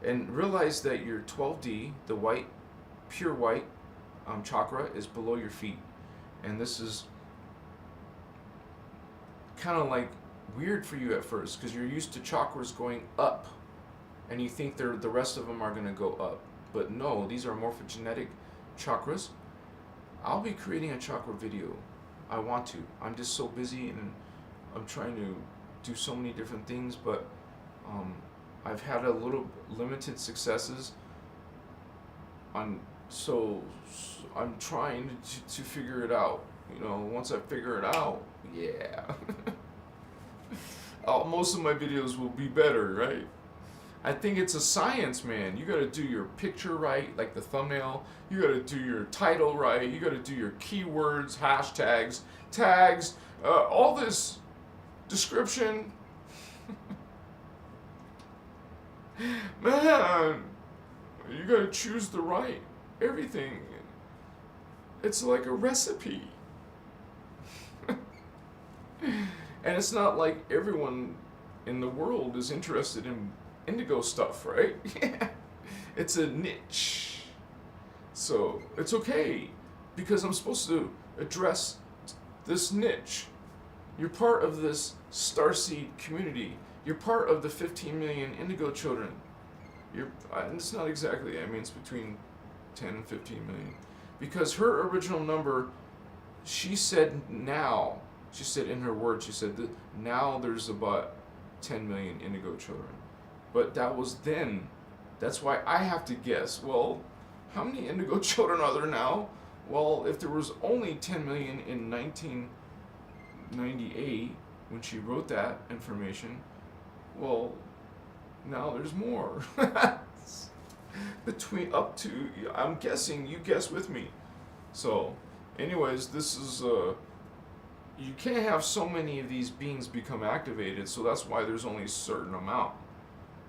And realize that your 12D, the white, pure white chakra is below your feet. And this is kind of like weird for you at first because you're used to chakras going up. And you think the rest of them are going to go up. But no, these are morphogenetic chakras. I'll be creating a chakra video. I want to. I'm just so busy and I'm trying to do so many different things, but I've had a little limited successes. So I'm trying to figure it out. You know, once I figure it out, yeah. Most of my videos will be better, right? I think it's a science, man. You gotta do your picture right, like the thumbnail. You gotta do your title right. You gotta do your keywords, hashtags, tags, all this description. Man, you gotta choose the right everything. It's like a recipe. And it's not like everyone in the world is interested in indigo stuff, right? Yeah. It's a niche. So it's okay because I'm supposed to address this niche. You're part of this starseed community. You're part of the 15 million indigo children. It's not exactly, I mean it's between 10 and 15 million. Because her original number, she said now, she said in her words, she said that now there's about 10 million indigo children. But that was then. That's why I have to guess. Well, how many indigo children are there now? Well, if there was only 10 million in 1998, when she wrote that information, well, now there's more. between up to, I'm guessing, you guess with me. So, anyways, this is you can't have so many of these beings become activated, so that's why there's only a certain amount.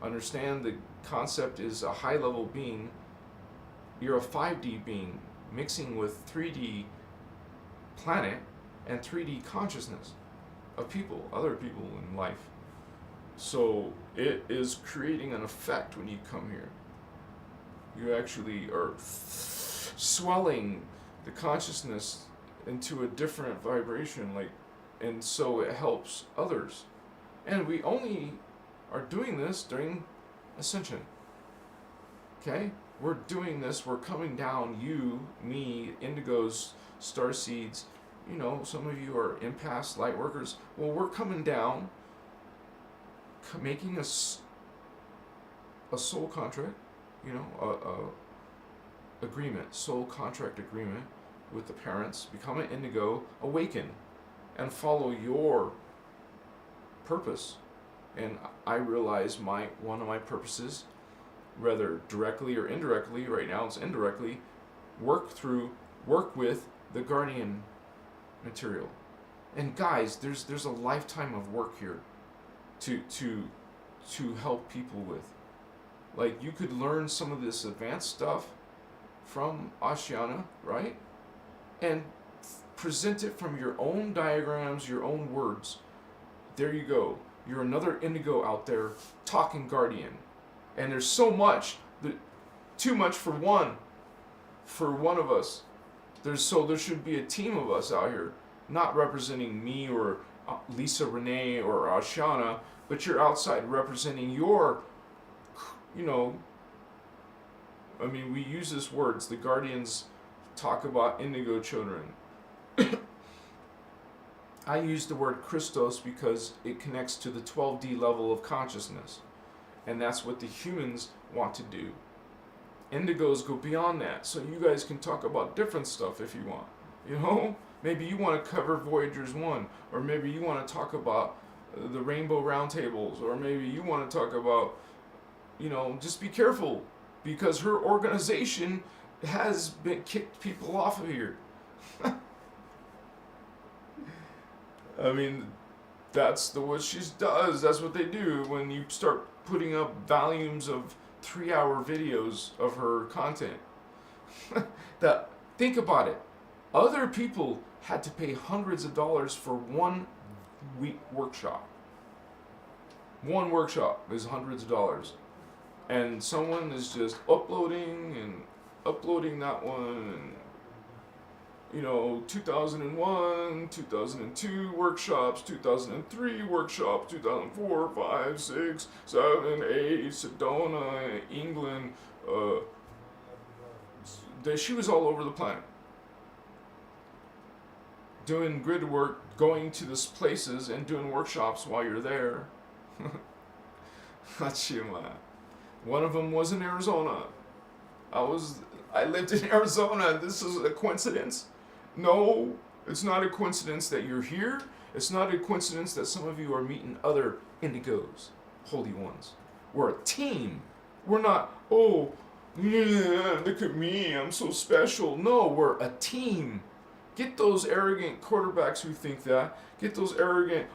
Understand the concept is a high level being. You're a 5D being mixing with 3D planet and 3D consciousness of people, other people in life. So it is creating an effect when you come here. You actually are swelling the consciousness into a different vibration, and so it helps others. And we only are doing this during ascension. Okay? We're doing this, we're coming down, you, me, indigos, star seeds, some of you are empaths, light workers. Well, we're coming down, making a soul contract, agreement, soul contract agreement with the parents, become an indigo, awaken, and follow your purpose. And I realize one of my purposes, whether directly or indirectly, right now it's indirectly, work with the guardian material. And guys, there's a lifetime of work here to help people with. Like, you could learn some of this advanced stuff from Ashiana, right? And present it from your own diagrams, your own words. There you go. You're another indigo out there talking guardian. And there's so much, too much for one of us. There should be a team of us out here, not representing me or Lisa Renee or Ashiana, but you're outside representing your, we use this words, the guardians talk about indigo children. I use the word Christos because it connects to the 12D level of consciousness. And that's what the humans want to do. Indigos go beyond that, so you guys can talk about different stuff if you want. Maybe you want to cover Voyagers 1, or maybe you want to talk about the Rainbow Roundtables, or maybe you want to talk about, just be careful, because her organization has been kicked people off of here. That's what she does. That's what they do when you start putting up volumes of 3-hour videos of her content. Think about it. Other people had to pay hundreds of dollars for 1 week workshop. One workshop is hundreds of dollars. And someone is just uploading that one, 2001, 2002 workshops, 2003 workshops, 2004, 5, 6, 7, 8, Sedona, England. She was all over the planet. Doing grid work, going to these places and doing workshops while you're there. One of them was in Arizona. I lived in Arizona. This is a coincidence? No, it's not a coincidence that you're here. It's not a coincidence that some of you are meeting other indigos, holy ones. We're a team. We're not, oh, yeah, look at me, I'm so special. No, we're a team. Get those arrogant quarterbacks who think that. Get those arrogant,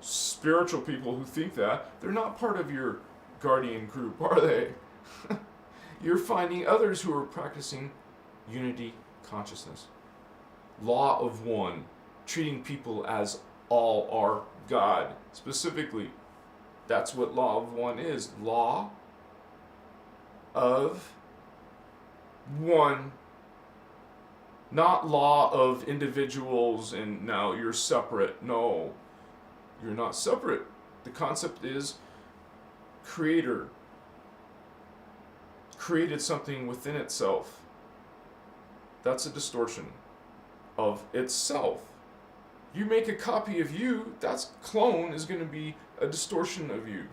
spiritual people who think that. They're not part of your guardian group, are they? You're finding others who are practicing unity consciousness. Law of one, treating people as all are God. Specifically, that's what law of one is. Law of one. Not law of individuals and now you're separate. No, you're not separate. The concept is creator created something within itself. That's a distortion of itself. You make a copy of you, that's clone is going to be a distortion of you.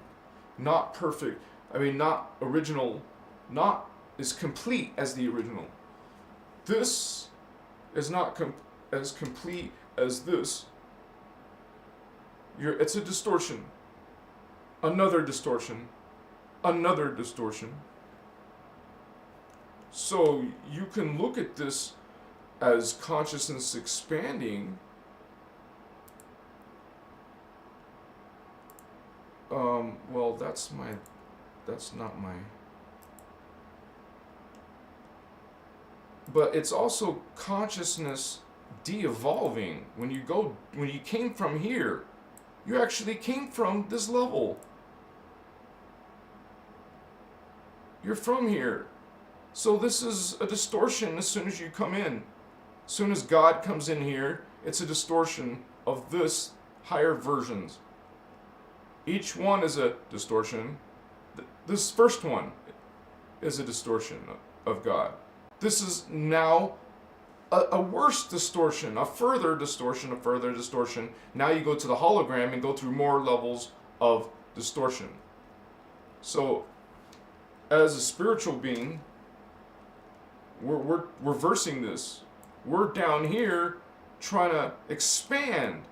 Not perfect. Not original. Not as complete as the original. This is not as complete as this. It's a distortion. Another distortion. Another distortion. So you can look at this as consciousness expanding. Well, that's not my. But it's also consciousness de-evolving. When you came from here, you actually came from this level. You're from here. So this is a distortion as soon as you come in. As soon as God comes in here, it's a distortion of this higher versions. Each one is a distortion. This first one is a distortion of God. This is now a worse distortion, a further distortion, a further distortion. Now you go to the hologram and go through more levels of distortion. So, as a spiritual being, we're reversing this. We're down here trying to expand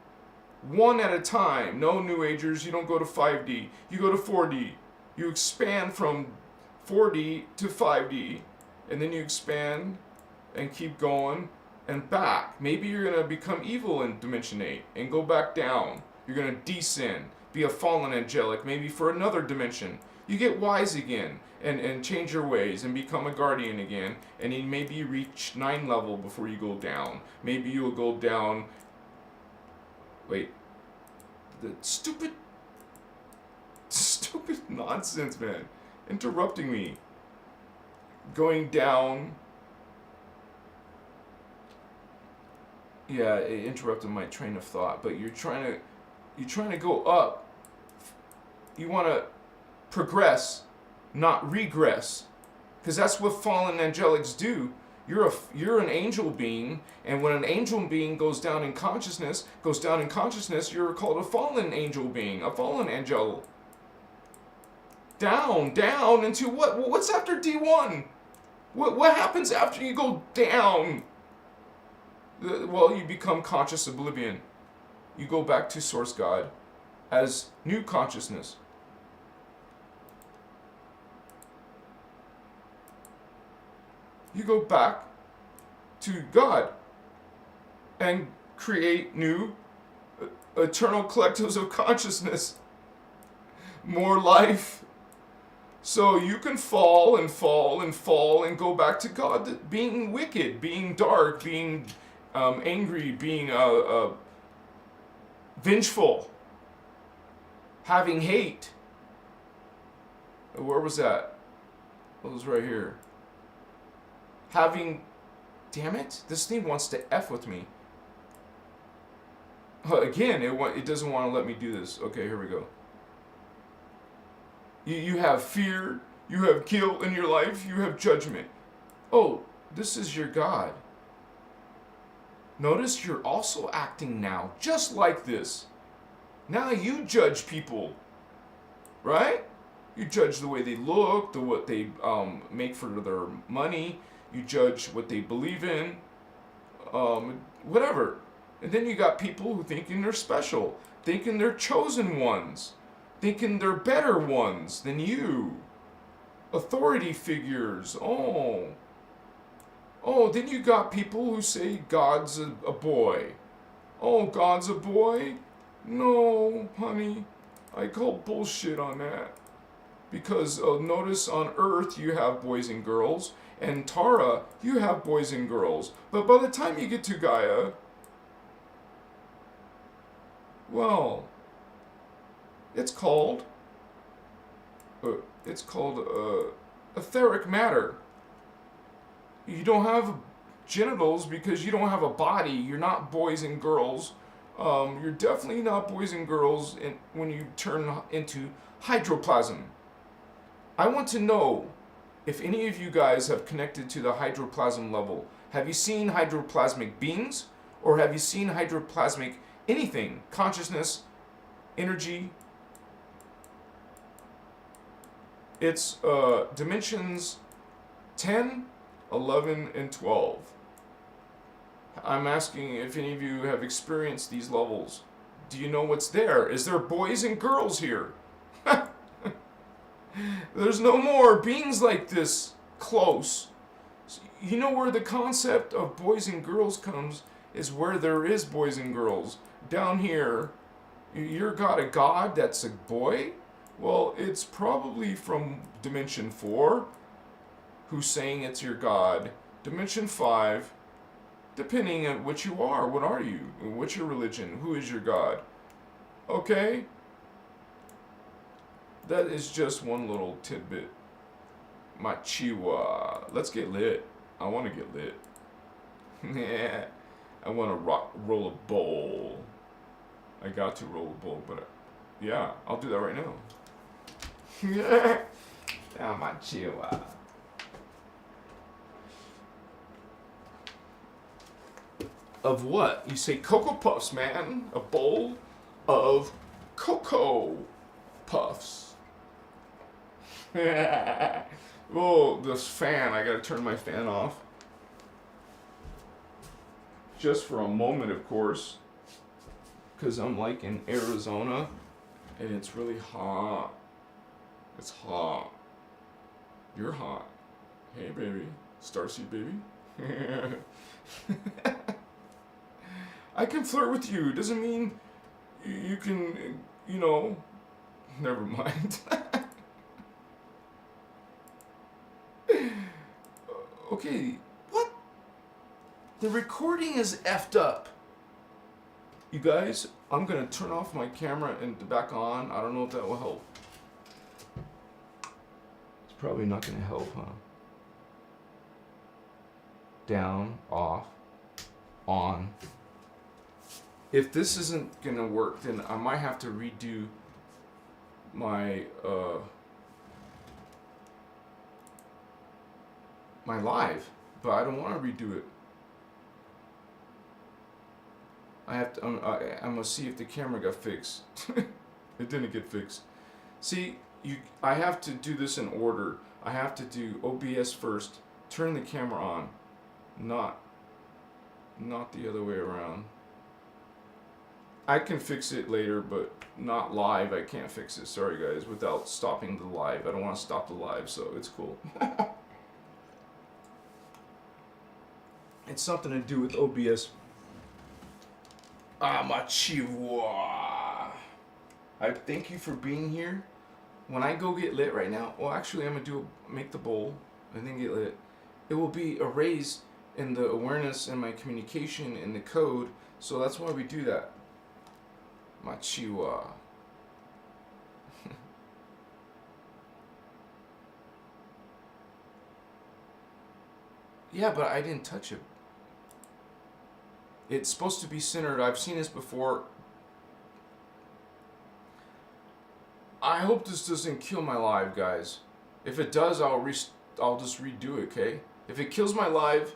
one at a time. No, New Agers, you don't go to 5D. You go to 4D. You expand from 4D to 5D. And then you expand and keep going and back. Maybe you're going to become evil in Dimension 8 and go back down. You're going to descend, be a fallen angelic, maybe for another dimension. You get wise again and change your ways and become a guardian again. And then maybe you reach 9 level before you go down. Maybe you'll go down. Wait. The stupid nonsense, man. Interrupting me. Going down. Yeah, it interrupted my train of thought. But you're trying to go up. You want to progress, not regress, because that's what fallen angelics do. You're an angel being, and when an angel being goes down in consciousness, you're called a fallen angel being, a fallen angel. Down into what? What's after D1? What happens after you go down? Well, you become conscious oblivion. You go back to Source God as new consciousness. You go back to God and create new eternal collectives of consciousness. More life. So you can fall and fall and fall and go back to God, being wicked, being dark, being angry, being vengeful, having hate. Where was that? It was right here. Damn it, this thing wants to F with me. Again, it doesn't want to let me do this. Okay, here we go. You have fear, you have guilt in your life, you have judgment. Oh, this is your God. Notice you're also acting now just like this. Now you judge people, right? You judge the way they look, what they make for their money. You judge what they believe in, whatever. And then you got people who thinking they're special, thinking they're chosen ones, thinking they're better ones than you. Authority figures. Oh, then you got people who say God's a boy. Oh, God's a boy? No, honey, I call bullshit on that. Because notice on Earth you have boys and girls, and Tara, you have boys and girls. But by the time you get to Gaia, well, it's called etheric matter. You don't have genitals because you don't have a body. You're not boys and girls. You're definitely not boys and girls when you turn into hydroplasm. I want to know if any of you guys have connected to the hydroplasm level. Have you seen hydroplasmic beings? Or have you seen hydroplasmic anything? Consciousness, energy. It's dimensions 10, 11, and 12. I'm asking if any of you have experienced these levels. Do you know what's there? Is there boys and girls here? There's no more beings like this close. You know where the concept of boys and girls comes is where there is boys and girls. Down here, you're got a god that's a boy? Well, it's probably from Dimension 4, who's saying it's your god. Dimension 5, depending on what you are. What are you? What's your religion? Who is your god? Okay? That is just one little tidbit. Machiwa. Let's get lit. I want to get lit. Yeah. I want to roll a bowl. I got to roll a bowl, but yeah, I'll do that right now. Yeah. Machiwa. Of what? You say Cocoa Puffs, man. A bowl of Cocoa Puffs. Oh, this fan. I gotta turn my fan off. Just for a moment, of course. Because I'm like in Arizona. And it's really hot. It's hot. You're hot. Hey, baby. Starseed baby. I can flirt with you. Doesn't mean you can, you know. Never mind. Okay, what? The recording is effed up. You guys, I'm gonna turn off my camera and back on. I don't know if that will help. It's probably not gonna help, huh? Down, off, on. If this isn't gonna work, then I might have to redo my my live, but I don't want to redo it. I have to. I'm gonna see if the camera got fixed. It didn't get fixed. See, I have to do this in order. I have to do OBS first, turn the camera on, not the other way around. I can fix it later, but not live. I can't fix it. Sorry, guys. Without stopping the live. I don't want to stop the live, so it's cool. It's something to do with OBS. Machiwa. I thank you for being here. When I go get lit right now, well, actually, I'm gonna make the bowl and then get lit. It will be erased in the awareness and my communication in the code, so that's why we do that. Machiwa. Yeah, but I didn't touch it. It's supposed to be centered. I've seen this before. I hope this doesn't kill my live, guys. If it does, I'll just redo it, okay? If it kills my live,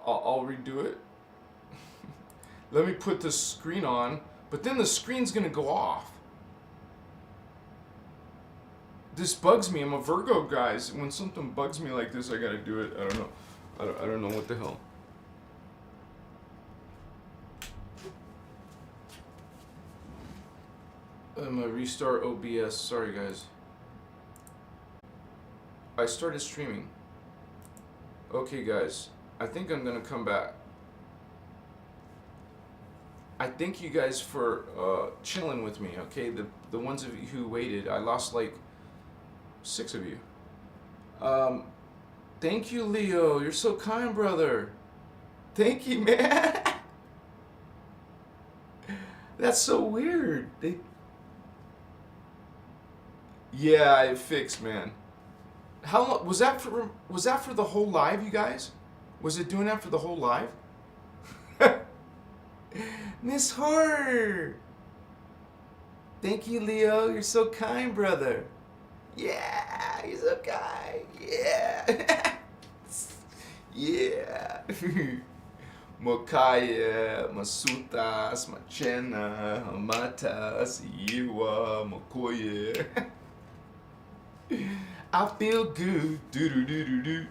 I'll redo it. Let me put the screen on, but then the screen's gonna go off. This bugs me. I'm a Virgo, guys. When something bugs me like this, I gotta do it. I don't know. I don't know what the hell. I'm gonna restart OBS. Sorry, guys. I started streaming. Okay, guys. I think I'm gonna come back. I thank you guys for chilling with me. Okay, the ones of you who waited. I lost like 6 of you. Thank you, Leo. You're so kind, brother. Thank you, man. That's so weird. Yeah, it fixed, man. How long was that for? Was that for the whole live, you guys? Was it doing that for the whole live? Miss Horror. Thank you, Leo. You're so kind, brother. Yeah, you're so kind. Yeah. Yeah. Mokaya, Masutas, Machena, Matas, Iwa, Mokoye. I feel good. Do.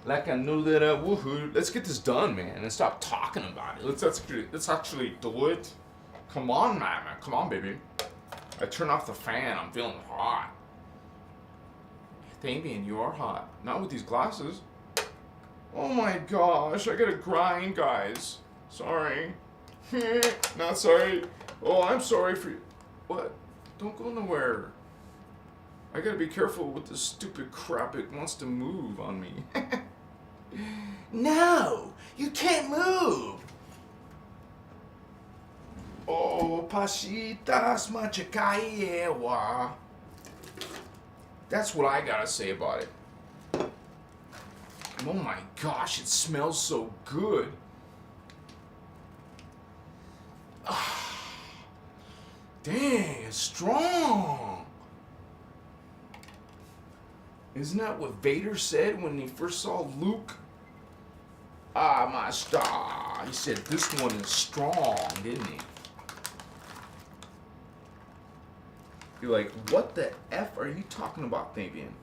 Like I know that I would. Let's get this done, man, and stop talking about it. Let's actually do it. Come on, man. Come on, baby. I turn off the fan. I'm feeling hot. Damien, you are hot. Not with these glasses. Oh my gosh, I gotta grind, guys. Sorry. Not sorry. Oh, I'm sorry for you. What? Don't go nowhere. I gotta be careful with this stupid crap. It wants to move on me. No, you can't move. Oh, pasitas machacayewa. That's what I gotta say about it. Oh my gosh, it smells so good. Dang, it's strong. Isn't that what Vader said when he first saw Luke? Ah, my star. He said this one is strong, didn't he? You're like, what the F are you talking about, Fabian?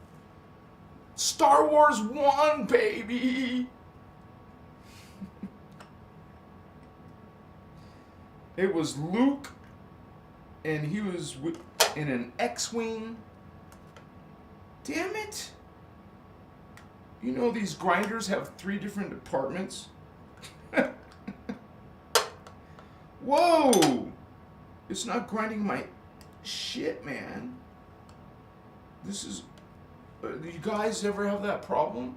Star Wars 1, baby! It was Luke, and he was in an X-Wing. Damn it! You know these grinders have 3 different departments? Whoa! It's not grinding my shit, man. This is... do you guys ever have that problem?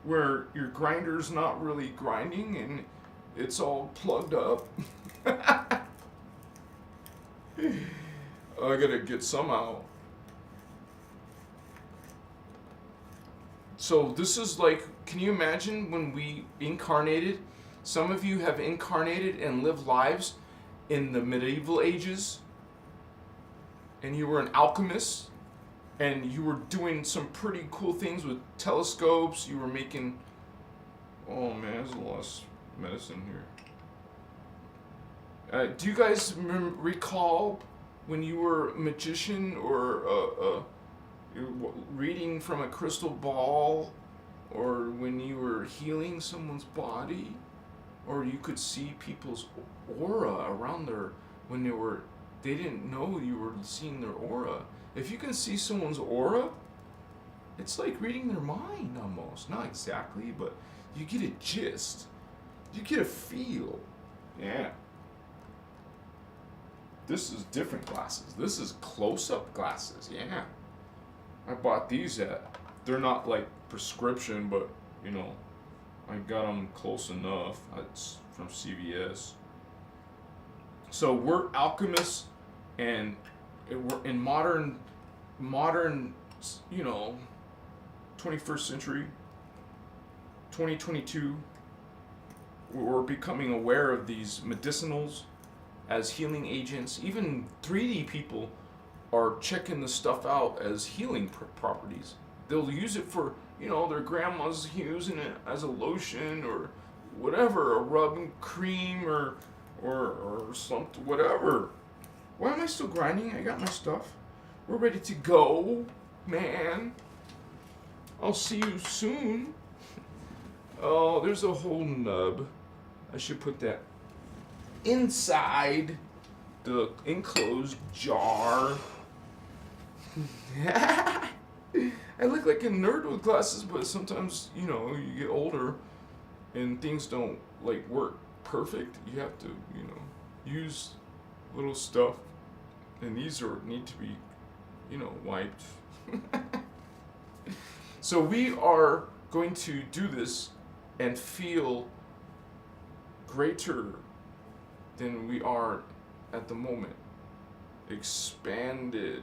Where your grinder's not really grinding and it's all plugged up? I gotta get some out. So this is like, can you imagine when we incarnated? Some of you have incarnated and lived lives in the medieval ages, and you were an alchemist, and you were doing some pretty cool things with telescopes. You were making, oh man, there's a lot of medicine here. Do you guys recall when you were a magician or reading from a crystal ball, or when you were healing someone's body, or you could see people's aura around their, when they didn't know you were seeing their aura. If you can see someone's aura, it's like reading their mind almost. Not exactly, but you get a gist. You get a feel. Yeah. This is different glasses. This is close-up glasses. Yeah. I bought these they're not like prescription, but you know, I got them close enough. It's from CVS. So we're alchemists, and we're in modern, you know, 21st century, 2022. We're becoming aware of these medicinals as healing agents. Even 3D people are checking the stuff out as healing properties. They'll use it for, you know, their grandma's using it as a lotion or whatever, a rubbing cream or something, whatever. Why am I still grinding? I got my stuff. We're ready to go, man. I'll see you soon. Oh, there's a whole nub. I should put that inside the enclosed jar. I look like a nerd with glasses, but sometimes, you know, you get older and things don't like work perfect. You have to, you know, use little stuff, and these need to be, you know, wiped. So we are going to do this and feel greater than we are at the moment. Expanded.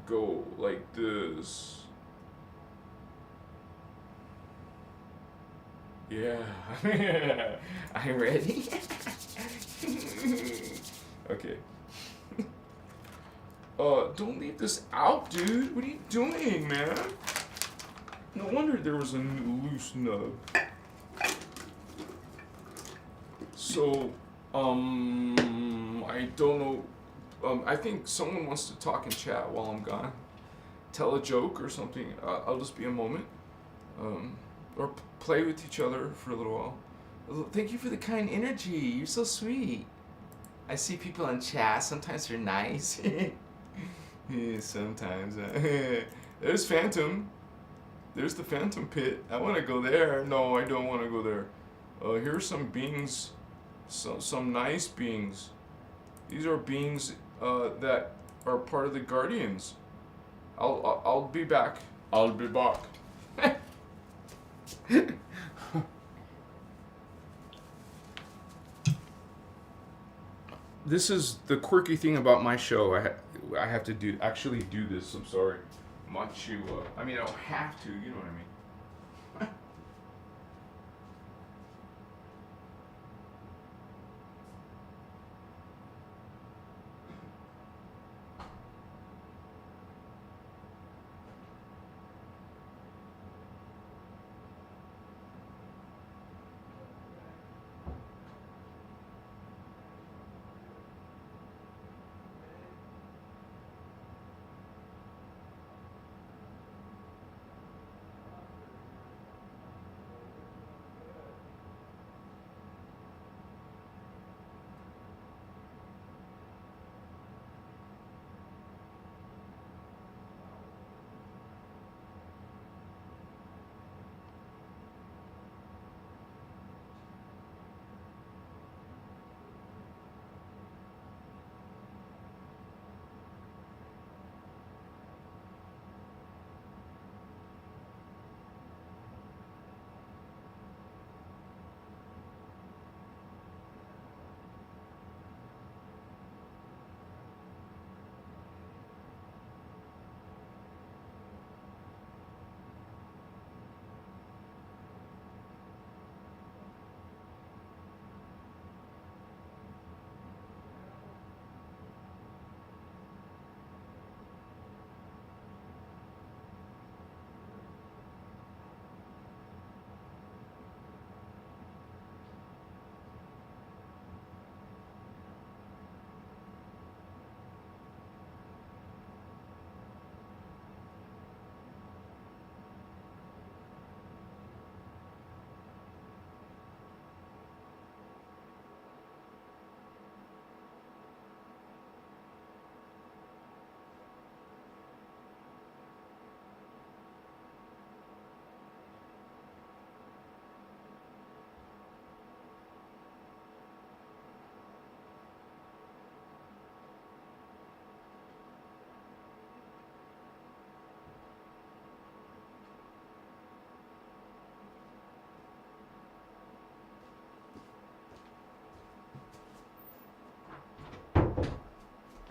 Go like this. Yeah. I'm ready. Okay. Don't leave this out, dude. What are you doing, man? No wonder there was a loose nub. So, I don't know. I think someone wants to talk in chat while I'm gone. Tell a joke or something. I'll just be a moment. Or play with each other for a little while. Thank you for the kind energy. You're so sweet. I see people in chat. Sometimes they're nice. Yeah, sometimes. There's Phantom. There's the phantom pit. I want to go there. No, I don't want to go there. Here's some beings, some nice beings. These are beings that are part of the Guardians. I'll be back. I'll be back. This is the quirky thing about my show. I have to actually do this. I'm sorry. Machiwa. I mean, I don't have to. You know what I mean.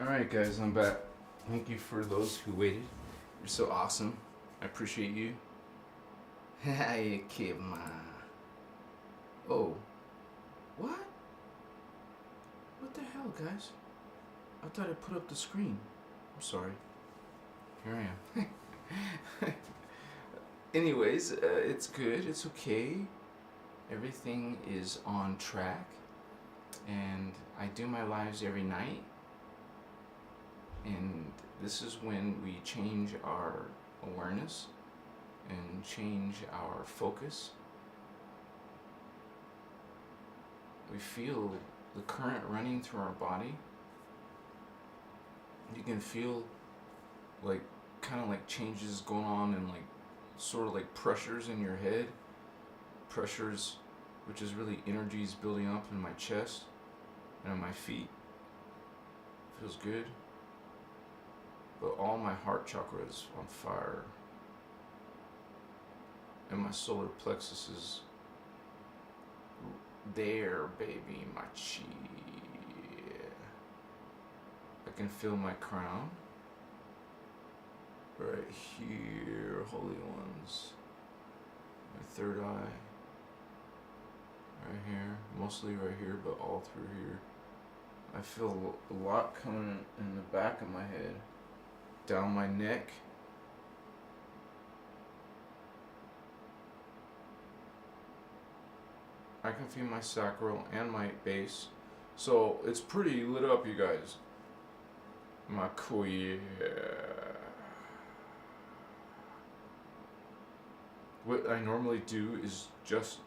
Alright guys, I'm back. Thank you for those who waited. You're so awesome. I appreciate you. Hey, kid, man. Oh. What? What the hell, guys? I thought I put up the screen. I'm sorry. Here I am. Anyways, it's good. It's okay. Everything is on track. And I do my lives every night. And this is when we change our awareness and change our focus. We feel the current running through our body. You can feel like kind of like changes going on and like sort of like pressures in your head. Pressures, which is really energies building up in my chest and on my feet. Feels good. But all my heart chakra is on fire. And my solar plexus is there, baby, my chi. I can feel my crown. Right here, holy ones. My third eye. Right here, mostly right here, but all through here. I feel a lot coming in the back of my head. Down my neck. I can feel my sacral and my base. So it's pretty lit up, you guys. My queer. What I normally do is just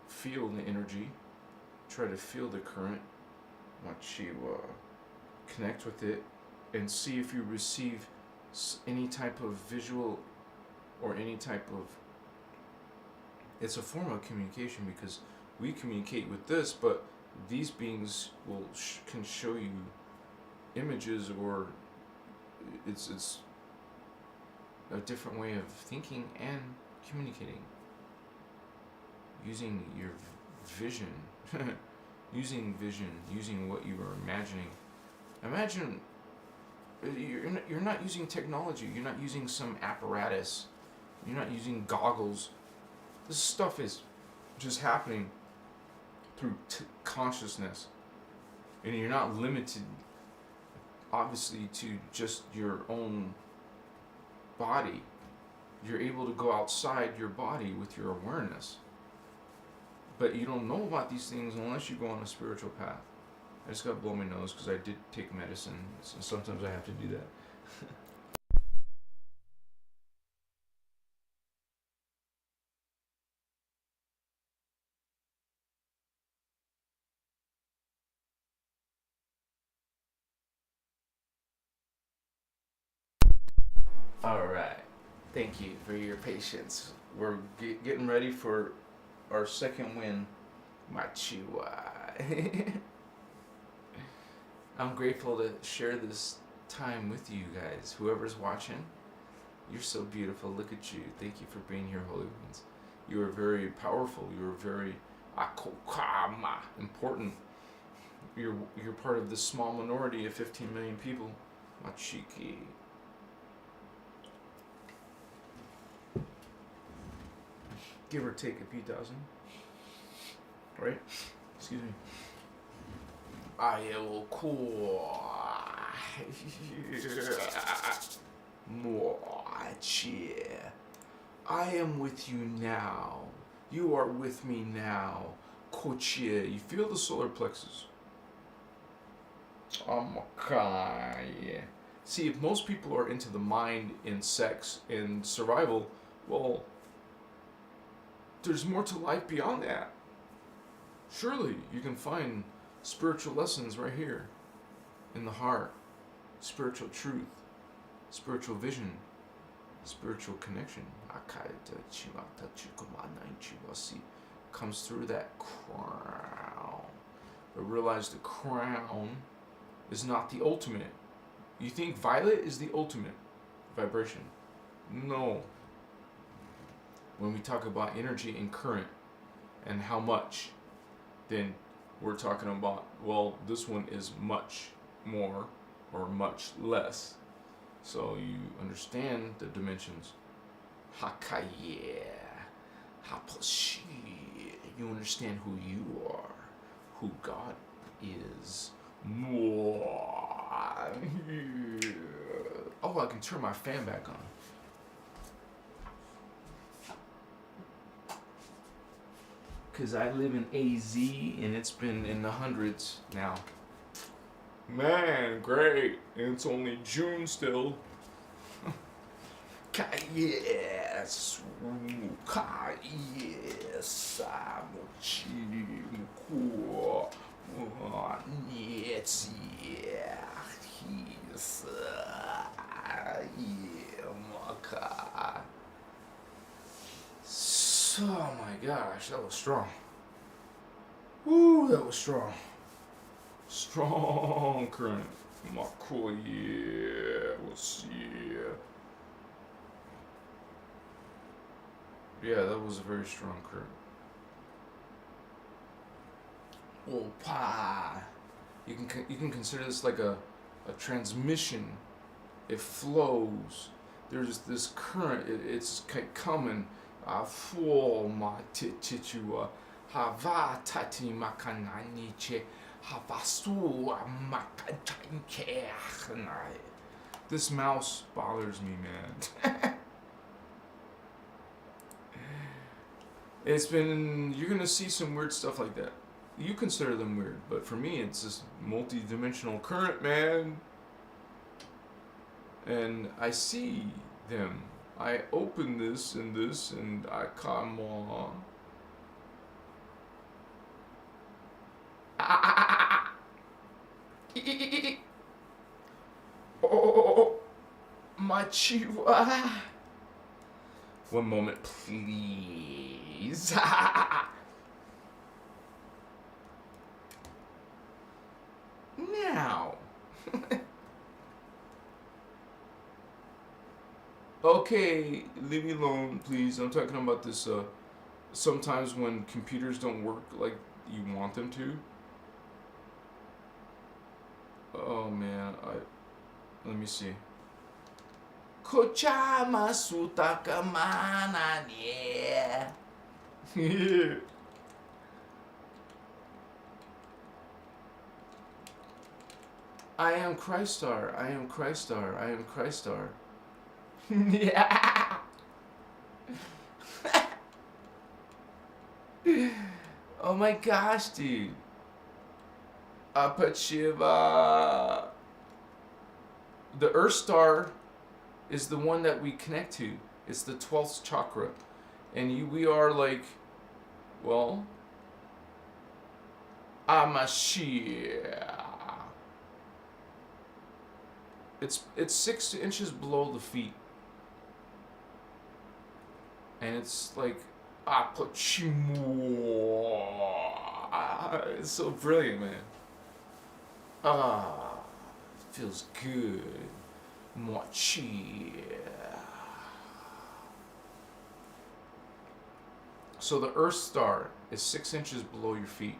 feel the energy. Try to feel the current. Once you connect with it and see if you receive any type of visual or any type of, it's a form of communication because we communicate with this, but these beings will can show you images, or it's a different way of thinking and communicating using your vision. Using what you are imagining. Imagine you're not using technology, you're not using some apparatus, you're not using goggles. This stuff is just happening through consciousness, and you're not limited obviously to just your own body. You're able to go outside your body with your awareness, but you don't know about these things unless you go on a spiritual path. I just got to blow my nose because I did take medicine, so sometimes I have to do that. All right. Thank you for your patience. We're getting ready for our second win, Machiwa. I'm grateful to share this time with you guys. Whoever's watching, you're so beautiful. Look at you. Thank you for being here, Holy Ones. You are very powerful. You are very important. You're part of this small minority of 15 million people. Machiki. Give or take a few thousand. Right? Excuse me. I am with you now. You are with me now. Kochie. You feel the solar plexus. See, if most people are into the mind and sex and survival, well, there's more to life beyond that. Surely you can find spiritual lessons right here in the heart, spiritual truth, spiritual vision, spiritual connection. Comes through that crown. But realize the crown is not the ultimate. You think violet is the ultimate vibration? No. When we talk about energy and current and how much, then we're talking about, well, this one is much more or much less. So you understand the dimensions. Hakaye. Haposhi. You understand who you are, who God is. Oh, I can turn my fan back on. Because I live in AZ and it's been in the hundreds now. Man, great. And it's only June still. Yes. Yes. Oh my gosh, that was strong. Woo, that was strong. Strong current. Cool, yeah. We'll see. Yeah, that was a very strong current. Opa. You can consider this like a transmission. It flows. There's this current. It's coming. For my titua. Hava tati makananiche. Havasu makanche. This mouse bothers me, man. It's been, you're gonna see some weird stuff like that. You consider them weird, but for me, it's this multi-dimensional current, man. And I see them. I open this, and I come on. Oh, my chihuahua. One moment, please. Now. Okay, leave me alone, please. I'm talking about this, sometimes when computers don't work like you want them to. Oh, man, let me see. Kochama sutaka mana nie. I am Christar. I am Christar. I am Christar. Yeah. Oh my gosh, dude. Apachiva. The Earth Star is the one that we connect to. It's the 12th chakra. And we are like, well, Amashia. It's 6 inches below the feet. And it's like, it's so brilliant, man. Feels good. Mochi. So the Earth Star is 6 inches below your feet.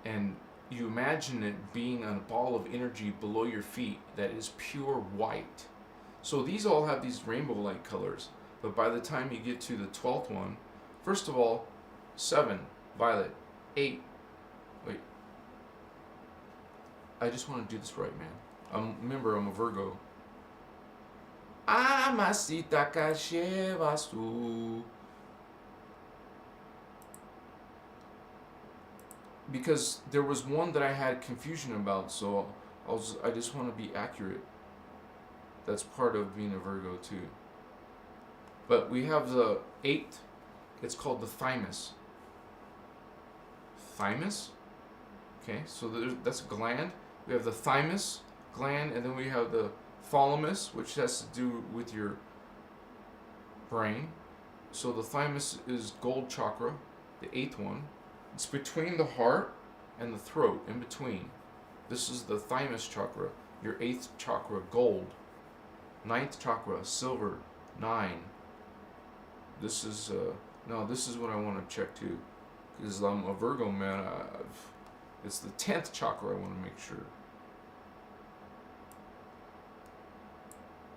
And you imagine it being a ball of energy below your feet that is pure white. So these all have these rainbow-like colors. But by the time you get to the 12th one, first of all, 7, violet, 8, wait. I just want to do this right, man. Remember, I'm a Virgo. Amasita kashevasu. Because there was one that I had confusion about, so I just want to be accurate. That's part of being a Virgo too. But we have the 8th. It's called the thymus. Thymus? Okay, so that's a gland. We have the thymus gland, and then we have the thalamus, which has to do with your brain. So the thymus is gold chakra, the 8th one. It's between the heart and the throat, in between. This is the thymus chakra, your 8th chakra, gold. 9th chakra, silver, 9. This is this is what I want to check too, because I'm a Virgo, man. It's the 10th chakra I want to make sure.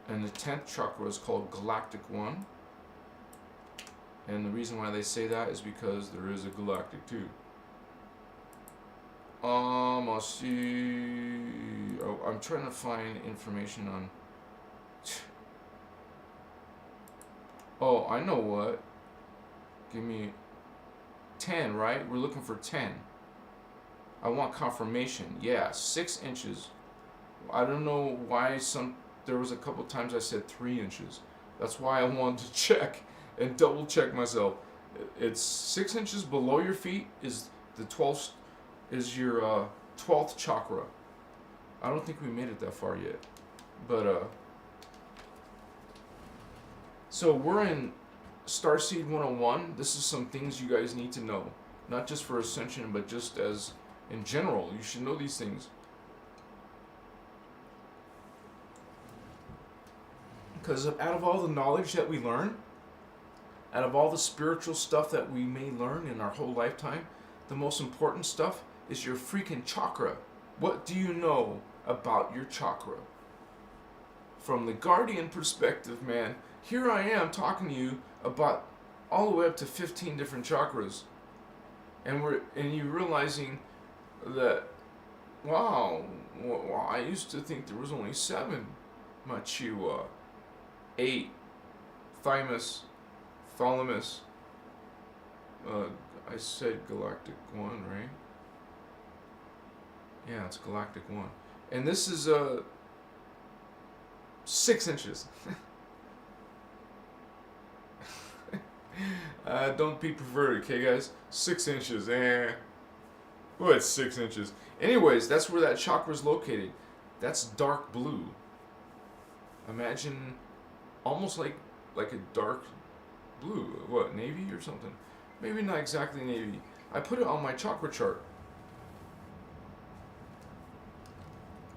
And the 10th chakra is called Galactic 1. And the reason why they say that is because there is a Galactic 2. I see. Oh, I'm trying to find information on. Oh, I know what. Give me 10, right? We're looking for 10. I want confirmation. Yeah, 6 inches. I don't know why there was a couple times I said 3 inches. That's why I wanted to check and double check myself. It's 6 inches below your feet is the 12th, is your 12th chakra. I don't think we made it that far yet. But so we're in Starseed 101. This is some things you guys need to know. Not just for Ascension, but just as in general. You should know these things. Because out of all the knowledge that we learn, out of all the spiritual stuff that we may learn in our whole lifetime, the most important stuff is your freaking chakra. What do you know about your chakra? From the Guardian perspective, man, here I am talking to you about all the way up to 15 different chakras. And you're realizing that, wow, I used to think there was only 7. Machiwa. 8. Thymus. Thalamus. I said Galactic 1, right? Yeah, it's Galactic 1. And this is 6 inches. Don't be perverted, okay, guys? 6 inches, What, 6 inches? Anyways, that's where that chakra is located. That's dark blue. Imagine almost like a dark blue. What, navy or something? Maybe not exactly navy. I put it on my chakra chart.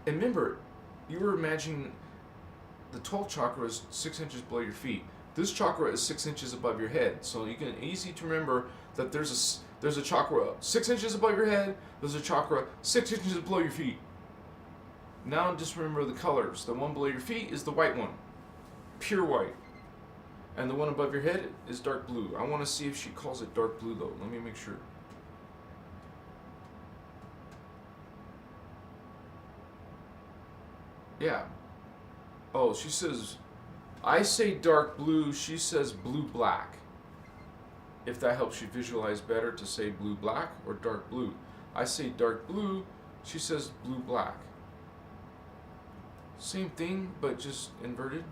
And remember, you were imagining the 12th chakra is 6 inches below your feet. This chakra is 6 inches above your head. So you can easy to remember that there's a chakra 6 inches above your head. There's a chakra 6 inches below your feet. Now just remember the colors. The one below your feet is the white one, pure white. And the one above your head is dark blue. I want to see if she calls it dark blue though. Let me make sure. Yeah. Oh, she says, I say dark blue, she says blue black. If that helps you visualize better to say blue black or dark blue. I say dark blue, she says blue black. Same thing, but just inverted.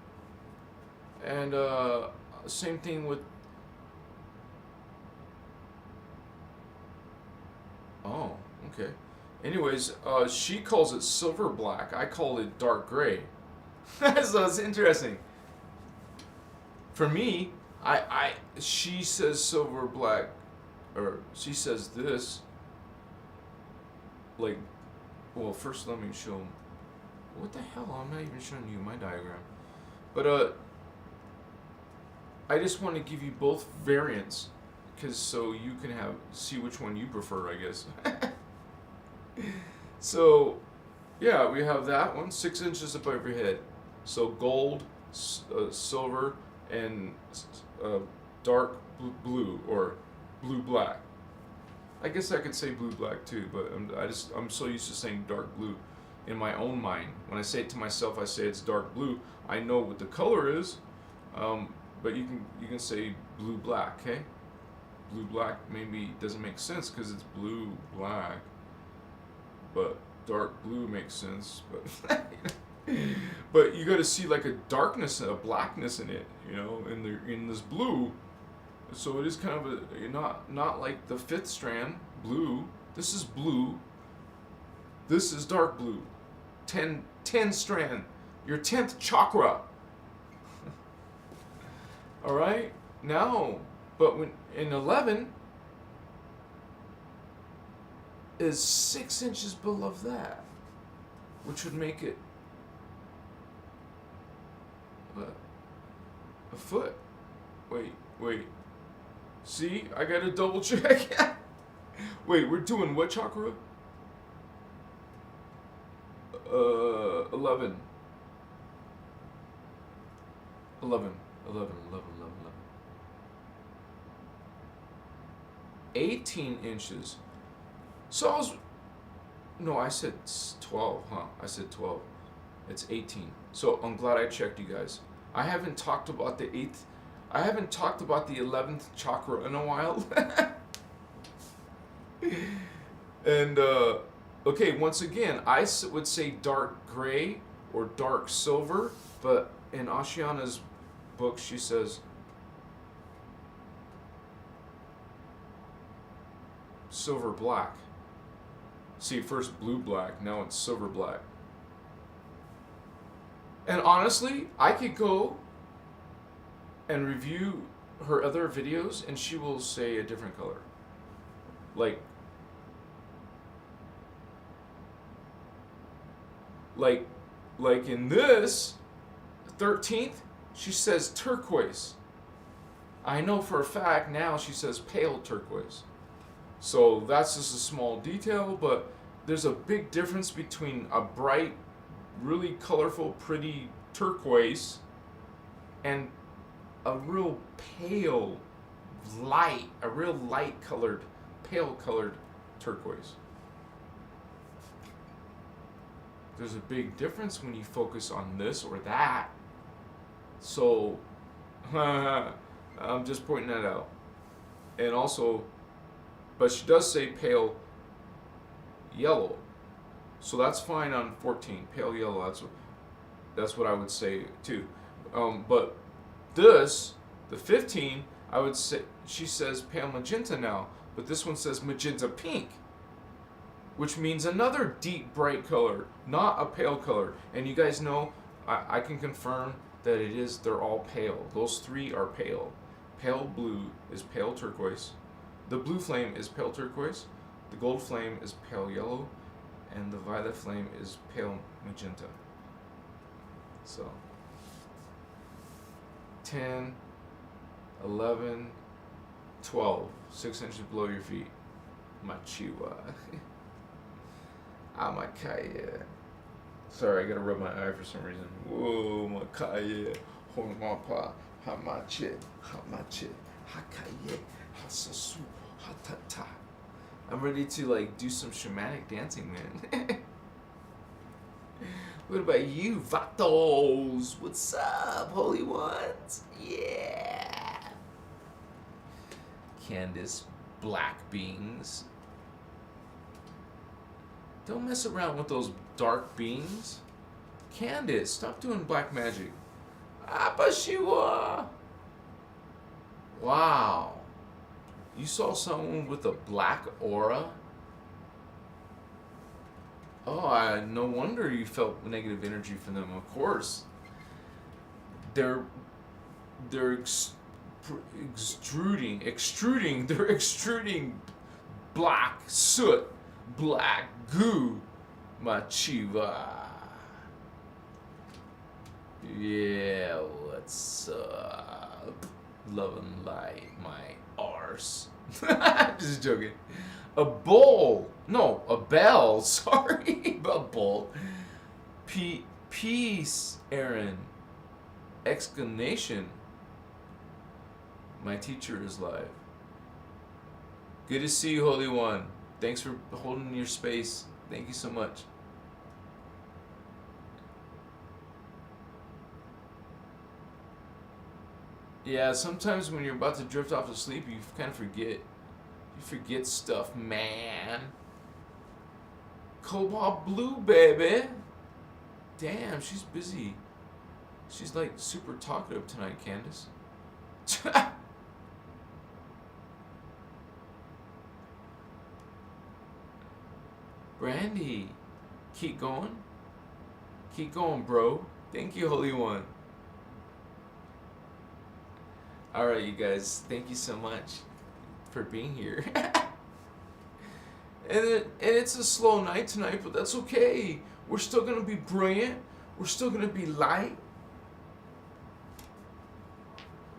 And same thing with... Oh, okay. Anyways, she calls it silver black. I call it dark gray. So it's interesting. For me, she says silver black, or she says this. Like, well, first let me show. What the hell? I'm not even showing you my diagram. But I just want to give you both variants, because so you can see which one you prefer, I guess. So, yeah, we have that one, 6 inches above your head. So gold, silver, and dark blue or blue black. I guess I could say blue black too, but I'm so used to saying dark blue in my own mind. When I say it to myself, I say it's dark blue. I know what the color is, but you can say blue black. Okay, blue black maybe doesn't make sense because it's blue black, but dark blue makes sense. But but you got to see like a darkness, a blackness in it, you know, in this blue. So it is kind of not like the 5th strand blue. This is blue. This is dark blue. 10 strand. Your 10th chakra. All right. Now, but when in 11 is 6 inches below that, which would make it a foot. Wait. See, I gotta double check. Wait, we're doing what chakra? 11. 18 inches. So I said 12, huh? I said 12. It's 18. So I'm glad I checked, you guys. I haven't talked about the 11th chakra in a while. And okay, once again, I would say dark gray or dark silver, but in Ashiana's book she says silver black. See, first blue black, now it's silver black. And honestly, I could go and review her other videos and she will say a different color. Like in this 13th, she says turquoise. I know for a fact now she says pale turquoise. So that's just a small detail, but there's a big difference between a bright, really colorful, pretty turquoise and a real pale light, colored, pale colored turquoise. There's a big difference when you focus on this or that. So, I'm just pointing that out. And also, but she does say pale yellow. So that's fine on 14, pale yellow. That's what I would say too. But this, the 15, I would say she says pale magenta now, but this one says magenta pink, which means another deep bright color, not a pale color. And you guys know, I can confirm that they're all pale. Those three are pale. Pale blue is pale turquoise. The blue flame is pale turquoise. The gold flame is pale yellow. And the violet flame is pale magenta. So 10, 11, 12, 6 inches below your feet. Machiwa. Amakaya. Sorry, I gotta rub my eye for some reason. Whoa, Makaya. Honmapa. Hamache. Hamache. Hakaye. Hasasu. Hatata. I'm ready to like do some shamanic dancing, man. What about you, Vatos? What's up, holy ones? Yeah. Candace, black beings. Don't mess around with those dark beings. Candace, stop doing black magic. Apashiwa. Wow. You saw someone with a black aura? Oh, no wonder you felt negative energy from them. Of course, they're extruding black soot, black goo, Machiva. Yeah, what's up? Love and light, my arse. Just joking. A bowl. No, a bell. Sorry. A bowl. Peace, Aaron. Exclamation. My teacher is live. Good to see you, Holy One. Thanks for holding your space. Thank you so much. Yeah, sometimes when you're about to drift off to sleep, you kind of forget. You forget stuff, man. Cobalt blue, baby. Damn, she's busy. She's like super talkative tonight, Candace. Brandy, keep going. Keep going, bro. Thank you, Holy One. Alright, you guys, thank you so much for being here. and it's a slow night tonight, but that's okay. We're still going to be brilliant. We're still going to be light.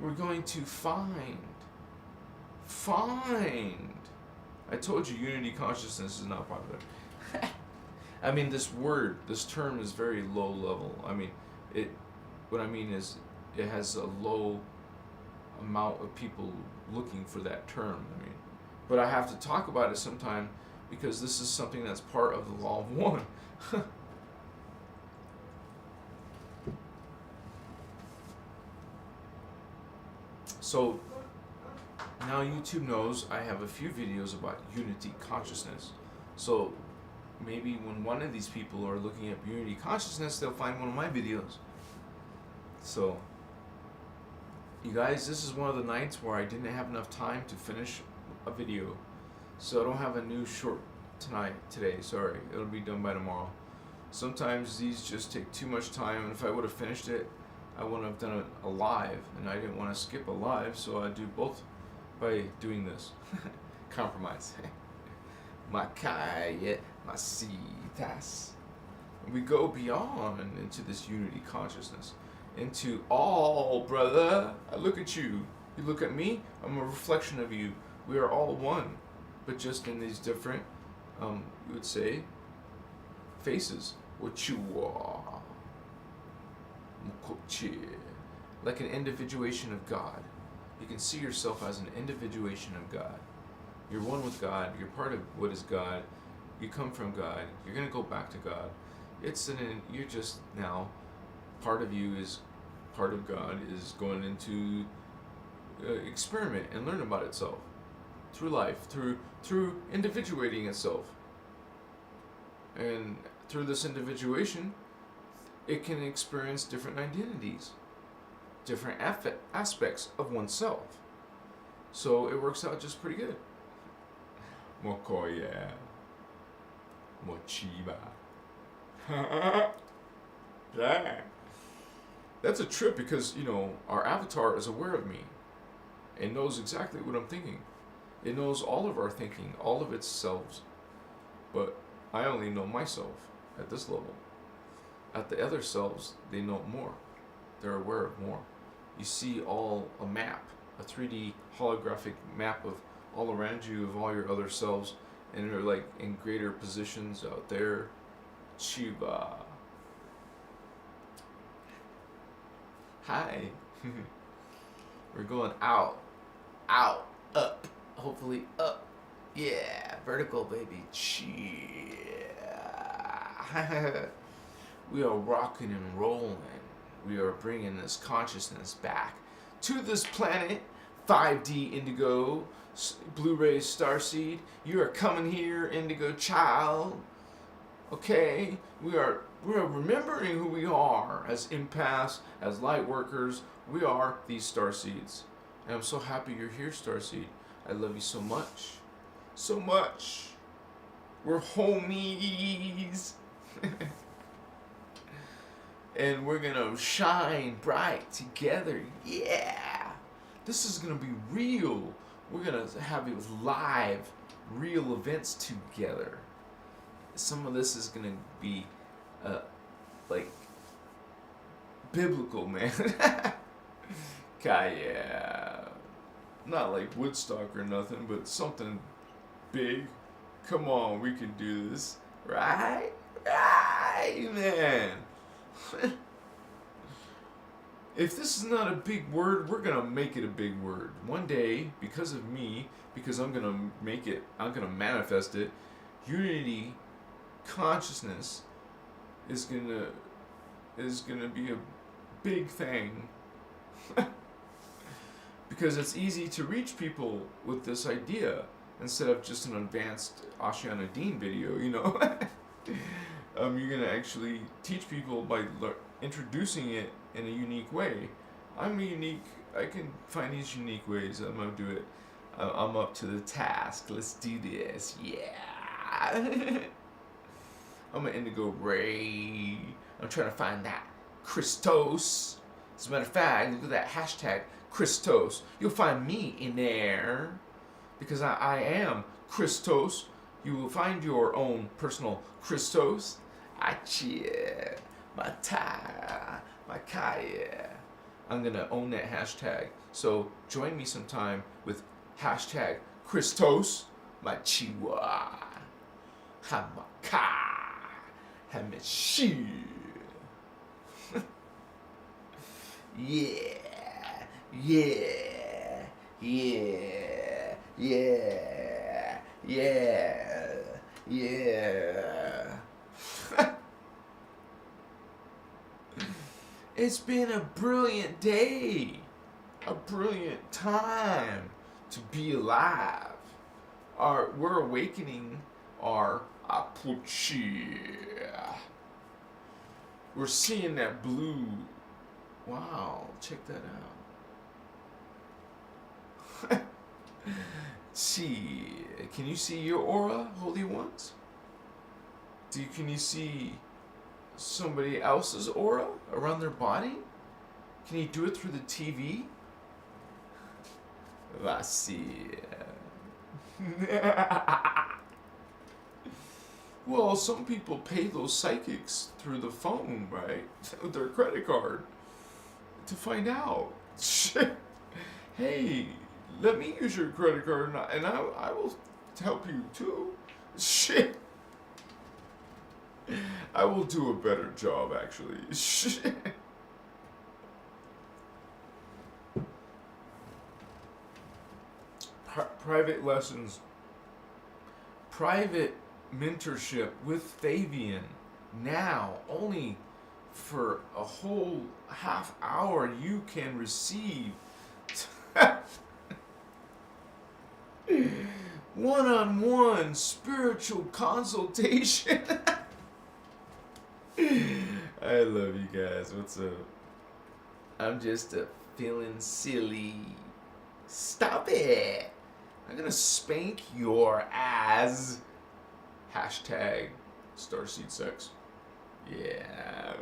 We're going to find. I told you unity consciousness is not popular. I mean, this term is very low level. I mean, what I mean is it has a low amount of people looking for that term. I mean, but I have to talk about it sometime because this is something that's part of the law of one. So now YouTube knows I have a few videos about unity consciousness. So maybe when one of these people are looking at unity consciousness, they'll find one of my videos. So you guys, this is one of the nights where I didn't have enough time to finish a video. So I don't have a new short today, sorry. It'll be done by tomorrow. Sometimes these just take too much time, and if I would have finished it, I wouldn't have done it a live, and I didn't want to skip a live, so I do both by doing this. Compromise. Makaya masitas. We go beyond into this unity consciousness. Into all, brother. I look at you. You look at me. I'm a reflection of you. We are all one, but just in these different, you would say, faces. What you are. Like an individuation of God. You can see yourself as an individuation of God. You're one with God. You're part of what is God. You come from God. You're going to go back to God. You're just now, part of you is, part of God is going into experiment and learn about itself through life, through individuating itself. And through this individuation, it can experience different identities, different aspects of oneself. So it works out just pretty good. Mokoya. Mochiba. Yeah. That's a trip because, our avatar is aware of me. It knows exactly what I'm thinking. It knows all of our thinking, all of its selves. But I only know myself at this level. At the other selves, they know more. They're aware of more. You see a map, a 3D holographic map of all around you, of all your other selves, and they're like in greater positions out there. Chiba. Hi. We're going out, up, hopefully up. Yeah, vertical, baby. Yeah. We are rocking and rolling. We are bringing this consciousness back to this planet. 5D Indigo, Blu-ray Starseed. You are coming here, Indigo child. Okay, we are remembering who we are as empaths, as light workers. We are these starseeds. And I'm so happy you're here, Starseed. I love you so much. So much. We're homies. And we're gonna shine bright together. Yeah. This is gonna be real. We're gonna have it live, real events together. Some of this is gonna be like biblical, man. Yeah. Not like Woodstock or nothing, but something big. Come on, we can do this. Right, man. If this is not a big word, we're gonna make it a big word. One day, because of me, because I'm gonna make it, I'm gonna manifest it, unity consciousness is gonna be a big thing. Because it's easy to reach people with this idea instead of just an advanced Ashiana Dean video, you know. You're gonna actually teach people by introducing it in a unique way. I'm unique. I can find these unique ways. I'm gonna do it. I'm up to the task. Let's do this. Yeah. I'm an indigo ray. I'm trying to find that Christos. As a matter of fact, look at that hashtag Christos. You'll find me in there because I am Christos. You will find your own personal Christos. Achia, my ta, my kaya. I'm gonna own that hashtag. So join me sometime with hashtag Christos, my chiwa, hamaka, hamishi. Yeah, yeah, yeah, yeah, yeah, yeah. It's been a brilliant day, a brilliant time to be alive. We're awakening our apuchi. We're seeing that blue. Wow, check that out. See, can you see your aura, Holy Ones? Can you see somebody else's aura around their body? Can you do it through the TV? I see. Well, some people pay those psychics through the phone, right? With their credit card to find out. Hey, let me use your credit card and I will help you too. Shit. I will do a better job, actually. Shit. Private lessons. Private mentorship with Fabian. Now, only for a whole half hour, you can receive one-on-one spiritual consultation. I love you guys. What's up? I'm just feeling silly. Stop it. I'm gonna spank your ass. Hashtag Starseed Sex. Yeah.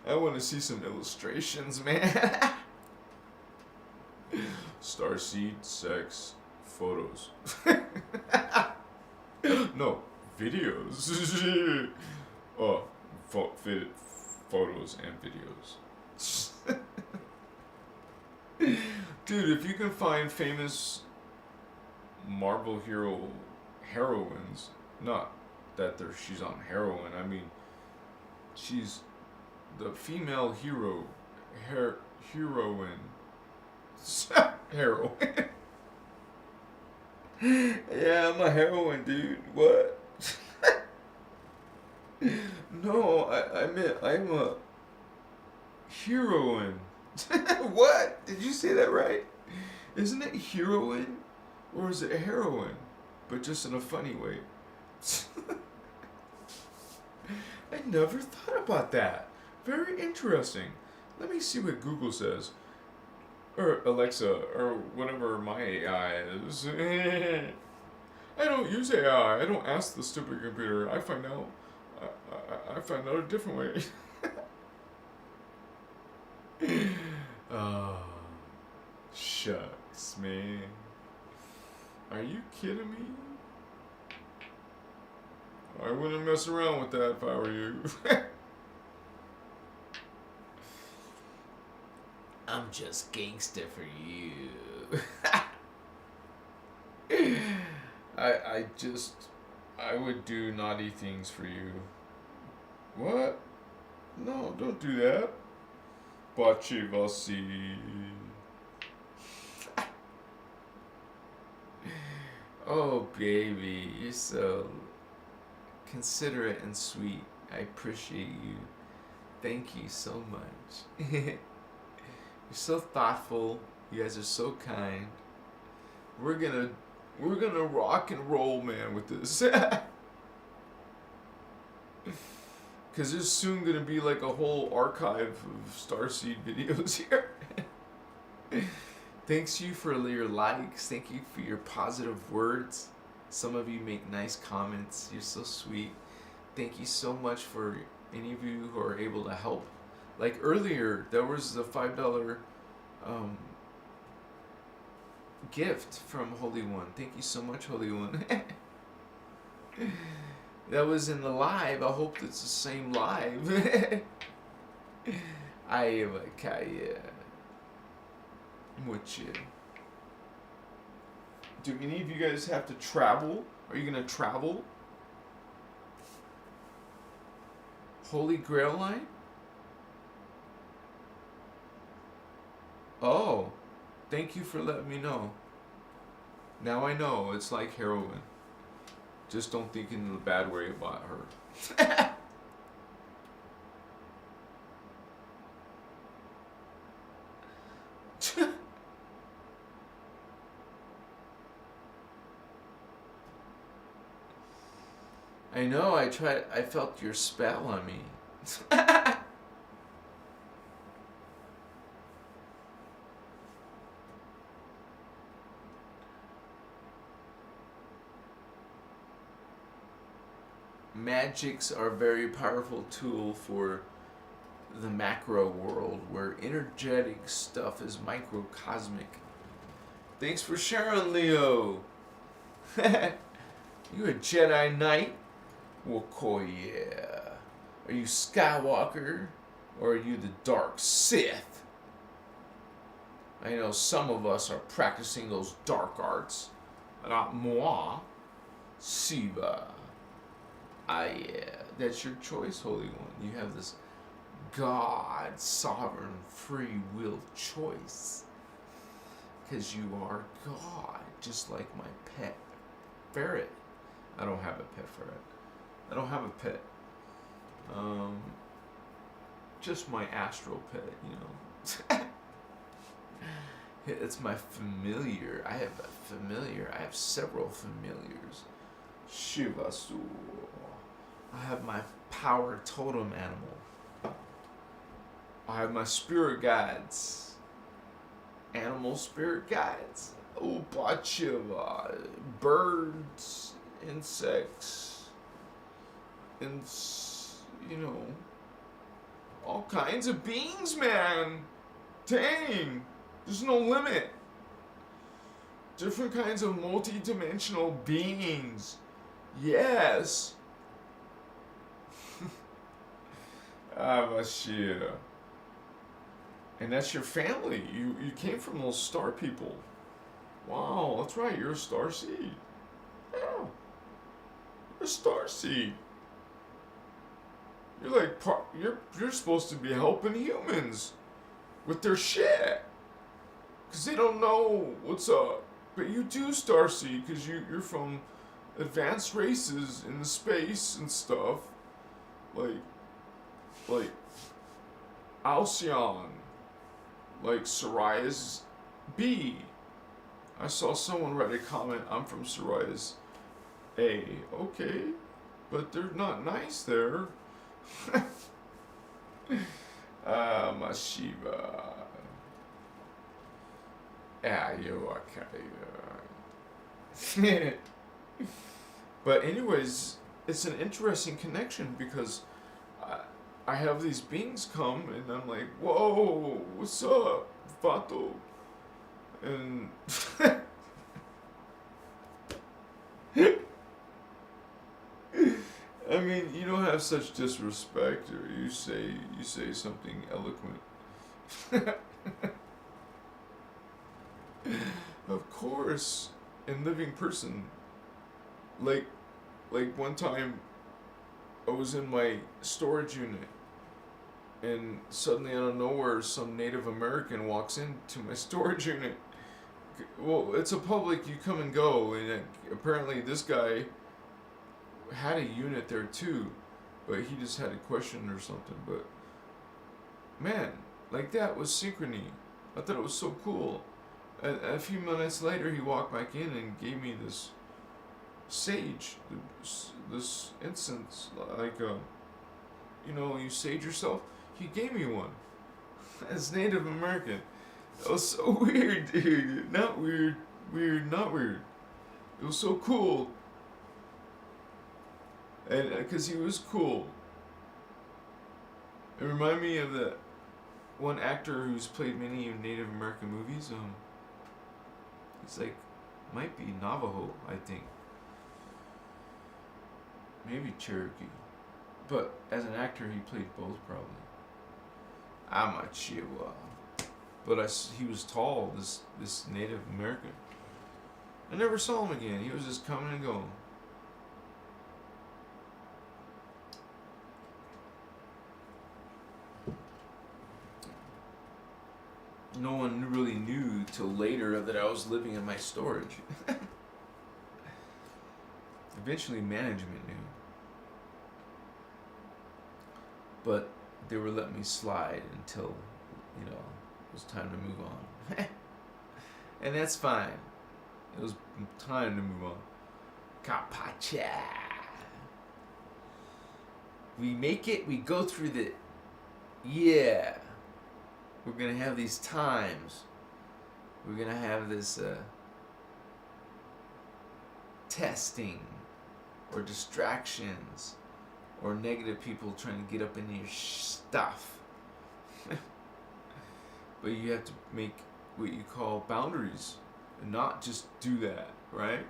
I want to see some illustrations, man. starseed sex photos. No, videos. Oh, photos and videos. Dude, if you can find famous Marvel heroines, not that she's on heroin, I mean, she's the female heroine. Heroin. Yeah, I'm a heroine, dude. What? No, I meant I'm a heroine. What? Did you say that right? Isn't it heroine? Or is it heroin? But just in a funny way. I never thought about that. Very interesting. Let me see what Google says. Or Alexa, or whatever my AI is. I don't use AI. I don't ask the stupid computer. I find out. I find out a different way. Oh, shucks, man. Are you kidding me? I wouldn't mess around with that if I were you. I'm just gangster for you. I would do naughty things for you. What? No, don't do that. Baci vasi. Oh, baby, you're so considerate and sweet. I appreciate you. Thank you so much. You're so thoughtful. You guys are so kind. We're gonna rock and roll, man, with this. Cause there's soon gonna be like a whole archive of Starseed videos here. Thanks you for your likes. Thank you for your positive words. Some of you make nice comments. You're so sweet. Thank you so much for any of you who are able to help. Like earlier, there was the $5 gift from Holy One. Thank you so much, Holy One. That was in the live. I hope it's the same live. I am a Kaya. What you? Do any of you guys have to travel? Are you gonna travel? Holy Grail line? Oh, thank you for letting me know. Now I know it's like heroin. Just don't think in a bad way about her. I know, I felt your spell on me. Magics are a very powerful tool for the macro world, where energetic stuff is microcosmic. Thanks for sharing, Leo. You a Jedi Knight? Well, yeah. Are you Skywalker? Or are you the Dark Sith? I know some of us are practicing those dark arts. Not moi. Siva. Yeah. That's your choice, Holy One. You have this God, sovereign, free will choice. Because you are God, just like my pet ferret. I don't have a pet ferret. I don't have a pet. Just my astral pet, you know. It's my familiar. I have a familiar. I have several familiars. Shivasu. I have my power totem animal. I have my spirit guides. Animal spirit guides. Oh, Bachiva. Birds, insects, and, you know, all kinds of beings, man. Dang. There's no limit. Different kinds of multi-dimensional beings. Yes. Shit. And that's your family. You came from those star people. Wow, that's right. You're a star seed. Yeah. You're a star seed. You're like you're supposed to be helping humans with their shit, cause they don't know what's up. But you do, starseed, cause you're from advanced races in the space and stuff, like Alcyon, like Sirius B. I saw someone write a comment. I'm from Sirius A. Okay, but they're not nice there. Mashiva. Yeah, you okay. But anyways, it's an interesting connection because I have these beings come and I'm like, whoa, what's up, Vato? And I mean, you don't have such disrespect, or you say something eloquent. Of course, in living person. Like one time, I was in my storage unit, and suddenly out of nowhere, some Native American walks into my storage unit. Well, it's a public, you come and go, and apparently this guy had a unit there too, but he just had a question or something. But man, like that was synchrony. I thought it was so cool. A few minutes later, he walked back in and gave me this sage, this incense, like you sage yourself. He gave me one. As Native American, that was so weird, dude. Not weird, not weird. It was so cool. And because he was cool. It reminded me of the one actor who's played many Native American movies. He's like, might be Navajo, I think. Maybe Cherokee. But as an actor, he played both probably. I'm a Chihuahua. But he was tall, this Native American. I never saw him again. He was just coming and going. No one really knew till later that I was living in my storage. Eventually management knew. But they were letting me slide until, it was time to move on. And that's fine. It was time to move on. Kapacha. We make it, we go through the... Yeah. We're going to have these times. We're going to have this testing or distractions or negative people trying to get up in your stuff. But you have to make what you call boundaries and not just do that, right?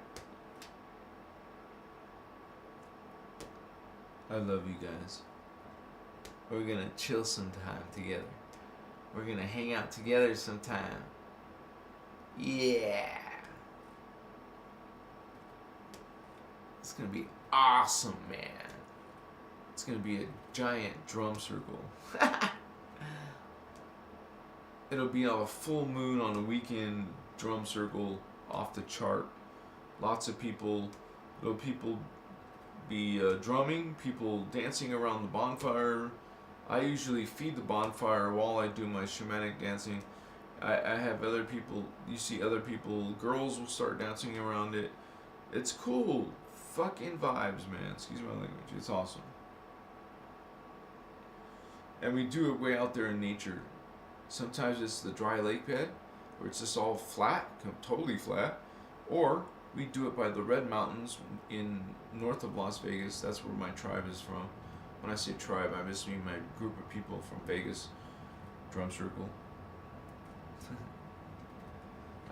I love you guys. We're going to chill sometime together. We're gonna hang out together sometime. Yeah. It's gonna be awesome, man. It's gonna be a giant drum circle. It'll be a full moon on a weekend drum circle off the chart. Lots of people. There'll people be drumming, people dancing around the bonfire. I usually feed the bonfire while I do my shamanic dancing. I have other people, you see other people, girls will start dancing around it. It's cool. Fucking vibes, man. Excuse my language. It's awesome. And we do it way out there in nature. Sometimes it's the dry lake bed, where it's just all flat, totally flat. Or we do it by the Red Mountains in north of Las Vegas. That's where my tribe is from. When I say tribe, I just mean my group of people from Vegas, drum circle.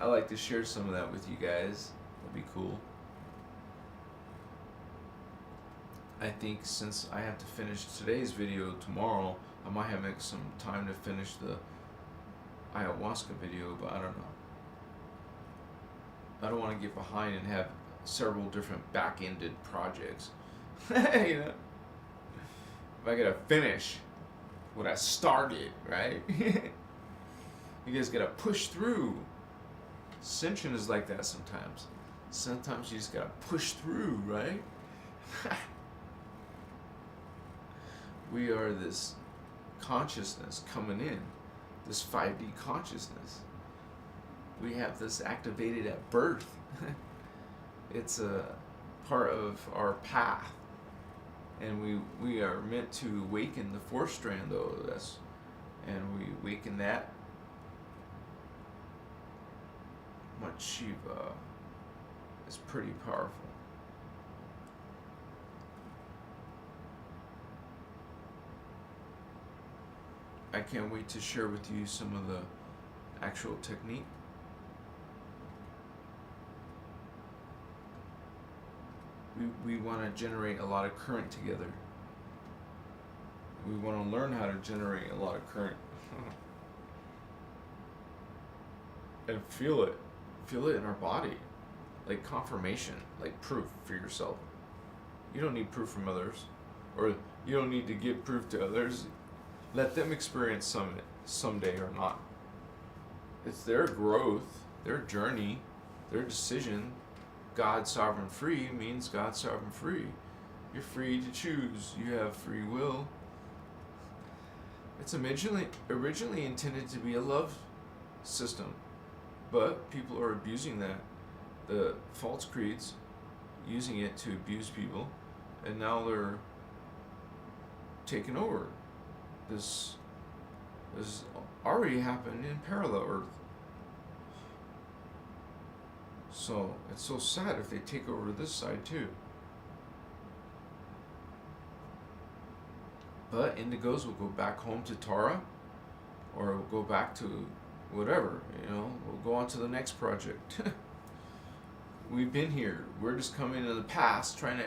I like to share some of that with you guys. That'd be cool. I think since I have to finish today's video tomorrow, I might have make some time to finish the ayahuasca video, but I don't know. I don't want to get behind and have several different back-ended projects. You know? If I gotta finish what I started, right? You guys gotta push through. Ascension is like that sometimes. Sometimes you just gotta push through, right? We are this consciousness coming in, this 5D consciousness. We have this activated at birth. It's a part of our path, and we are meant to awaken the fourth strand, though. And we awaken that much Shiva. It's pretty powerful. I can't wait to share with you some of the actual technique. We want to generate a lot of current together. We want to learn how to generate a lot of current. And feel it. Feel it in our body. Like confirmation, like proof for yourself. You don't need proof from others. Or you don't need to give proof to others. Let them experience someday or not. It's their growth, their journey, their decision. God sovereign free means God sovereign free. You're free to choose. You have free will. It's originally intended to be a love system, but people are abusing that. The false creeds using it to abuse people, and now they're taking over. This already happened in parallel Earth. So it's so sad if they take over this side too. But indigos will go back home to Tara, or will go back to whatever, we'll go on to the next project. We've been here. We're just coming in the past, trying to,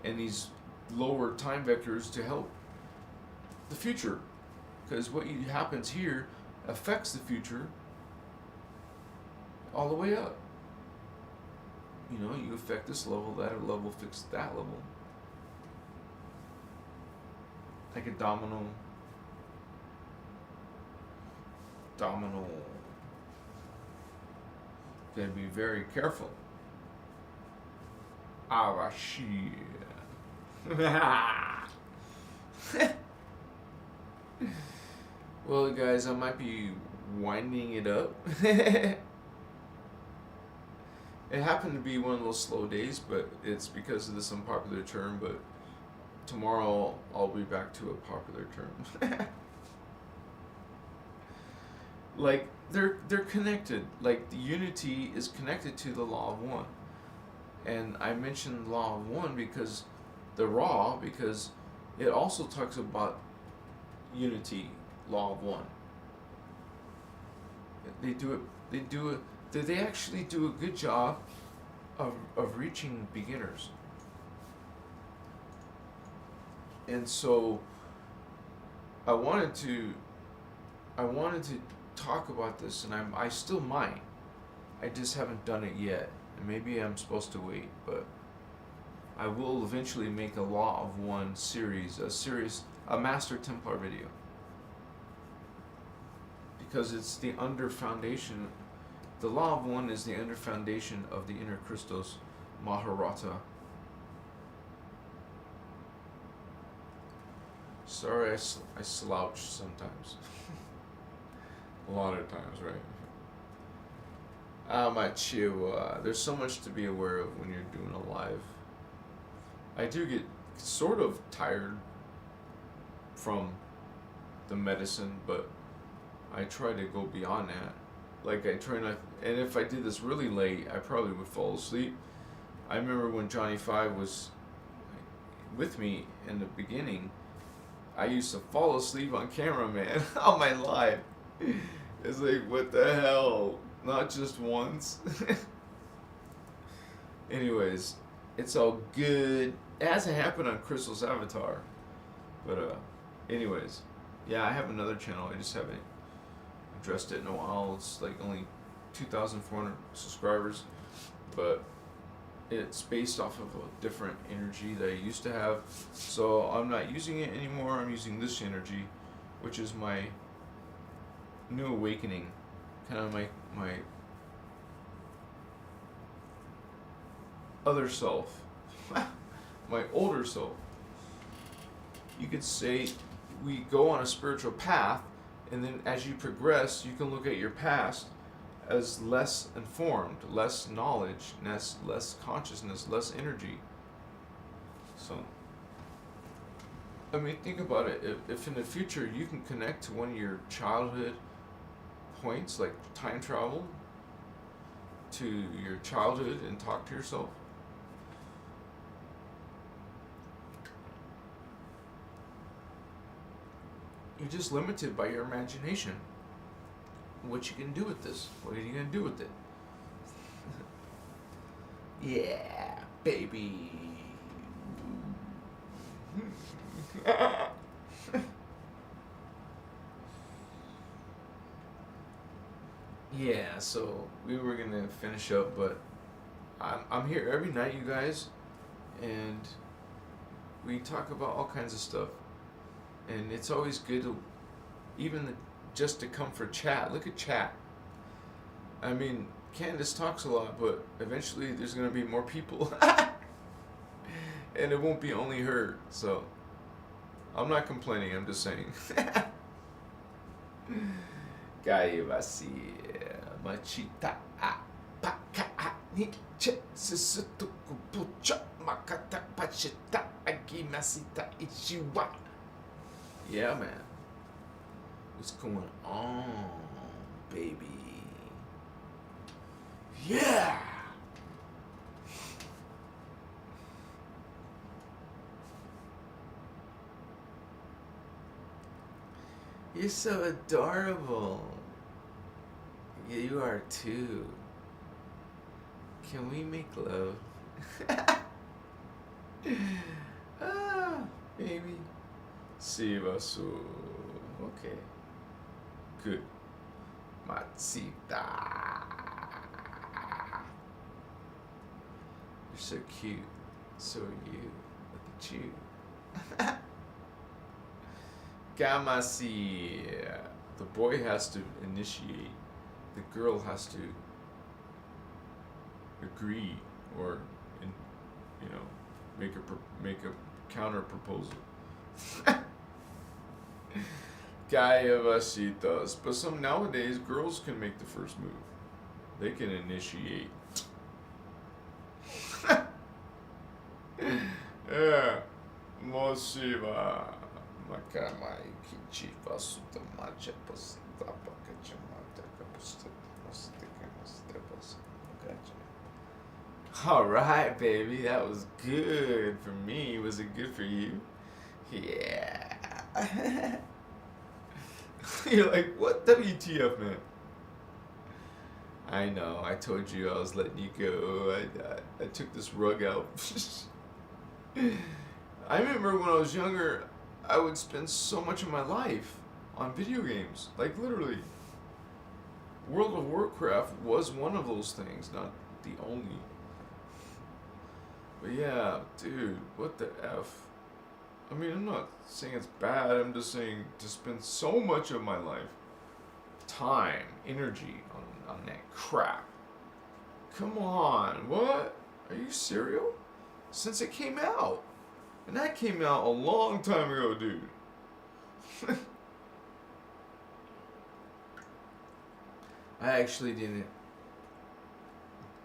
and these lower time vectors to help the future. Because what happens here affects the future all the way up. You affect this level, that level affects that level. Like a domino. Gotta be very careful. Ah, shit. Well, guys, I might be winding it up. It happened to be one of those slow days, but it's because of this unpopular term, but tomorrow I'll be back to a popular term. Like, they're connected. Like, the unity is connected to the law of one. And I mentioned law of one because it also talks about unity, law of one. They actually do a good job of reaching beginners. And so I wanted to talk about this, and I still might. I just haven't done it yet. And maybe I'm supposed to wait, but I will eventually make a Law of One series, a Master Templar video. Because it's the under foundation. The Law of One is the under foundation of the Inner Christos Maharata. Sorry, I slouch sometimes. A lot of times, right? My chihuahua. There's so much to be aware of when you're doing a live. I do get sort of tired from the medicine, but I try to go beyond that. Like, I try not, and if I did this really late, I probably would fall asleep. I remember when Johnny 5 was with me in the beginning, I used to fall asleep on camera, man, on my live. It's like, what the hell? not just once. Anyways, it's all good. It hasn't happened on Crystal's avatar. But, anyways. Yeah, I have another channel. I just haven't addressed it in a while. It's like only 2,400 subscribers. But it's based off of a different energy that I used to have. So I'm not using it anymore. I'm using this energy, which is my new awakening. Kind of my other self. My older self. You could say we go on a spiritual path, and then as you progress, you can look at your past as less informed, less knowledge, less consciousness, less energy. So, I mean, think about it. If in the future you can connect to one of your childhood points, like time travel, to your childhood and talk to yourself, you're just limited by your imagination. What you can do with this? What are you gonna do with it? Yeah, baby. Yeah, so we were gonna finish up, but I'm here every night, you guys, and we talk about all kinds of stuff. And it's always good to, just to come for chat. Look at chat. I mean, Candace talks a lot, but eventually there's going to be more people. And it won't be only her. So, I'm not complaining, I'm just saying. Kaya basi machita paka ni che susutu kupucha makata pachita agimasita ichiwa. Yeah, man. What's going on, baby? Yeah! You're so adorable. Yeah, you are too. Can we make love? Ah, baby. Sivasu. Okay. Good. Matsita. You're so cute. So are you. Look at you. Gamasi. The boy has to initiate. The girl has to agree or, make a counter proposal. Kaya vasitas. But some nowadays, girls can make the first move. They can initiate. Yeah. Mosiva. Makamai kichifa sutamacha pasita pakachamata kapustita mastika mastepas. Alright, baby. That was good for me. Was it good for you? Yeah. You're like, what? WTF, man? I know. I told you I was letting you go. I took this rug out. I remember when I was younger, I would spend so much of my life on video games. Like, literally. World of Warcraft was one of those things, not the only. But yeah, dude, what the F? I mean, I'm not saying it's bad, I'm just saying to spend so much of my life, time, energy on that crap. Come on, what? Are you serial? Since it came out. And that came out a long time ago, dude. I actually didn't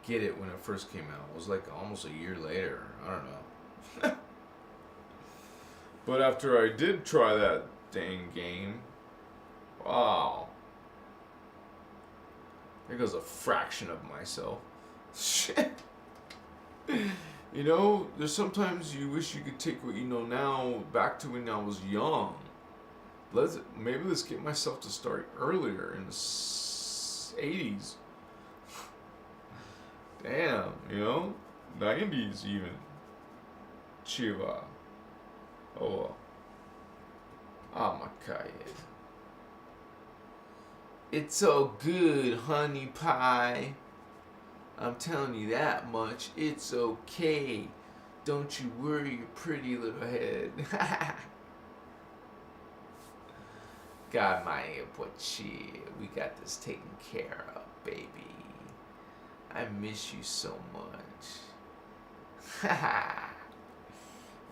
get it when it first came out. It was like almost a year later. I don't know. But after I did try that dang game, wow. There goes a fraction of myself. Shit. There's sometimes you wish you could take what you know now back to when I was young. Maybe let's get myself to start earlier in the 80s. Damn, you know? 90s even. Chiva. Oh. Amakaya. It's all good, honey pie. I'm telling you that much. It's okay. Don't you worry your pretty little head. God, my pochi. We got this taken care of, baby. I miss you so much.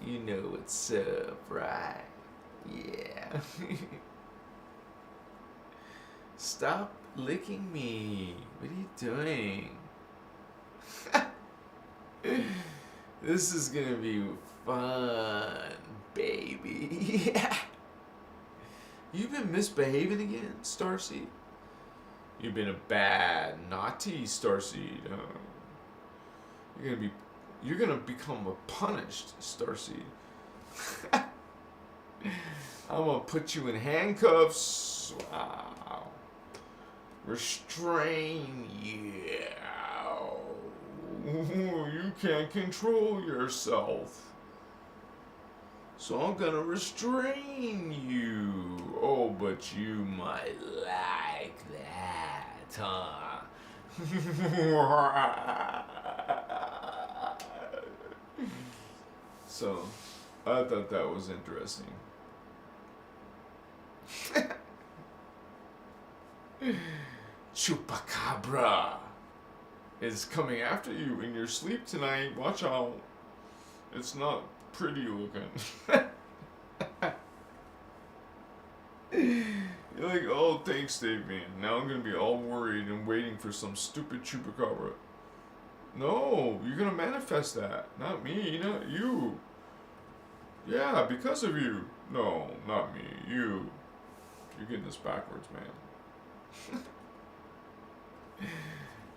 You know what's up, right? Yeah. Stop licking me. What are you doing? This is gonna be fun, baby. You've been misbehaving again, Starseed? You've been a bad, naughty Starseed. You're gonna become a punished Starseed. I'm gonna put you in handcuffs. Wow. Restrain you. You can't control yourself. So I'm gonna restrain you. Oh, but you might like that, huh? So, I thought that was interesting. Chupacabra is coming after you in your sleep tonight. Watch out. It's not pretty looking. You're like, oh, thanks, Dave, man. Now I'm gonna be all worried and waiting for some stupid chupacabra. No, you're gonna manifest that. Not me, not you. Yeah, because of you. No, not me, you. You're getting this backwards, man.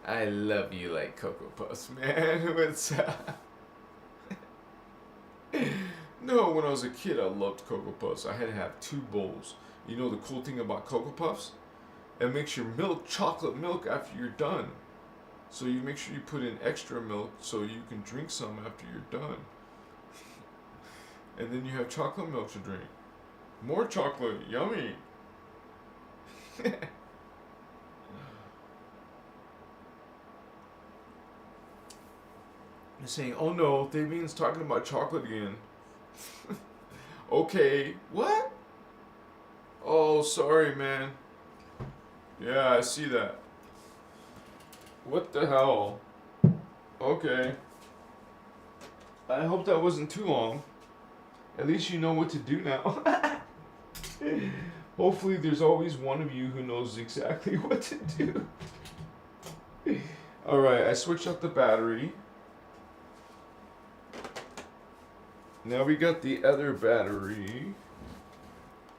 I love you like Cocoa Puffs, man. What's up? No, when I was a kid, I loved Cocoa Puffs. I had to have 2 bowls. You know the cool thing about Cocoa Puffs? It makes your milk chocolate milk after you're done. So you make sure you put in extra milk so you can drink some after you're done. And then you have chocolate milk to drink. More chocolate, yummy. They're saying, oh no, Davian's talking about chocolate again. Okay, what? Oh, sorry, man. Yeah, I see that. What the hell? Okay. I hope that wasn't too long. At least you know what to do now. Hopefully there's always one of you who knows exactly what to do. Alright, I switched out the battery. Now we got the other battery.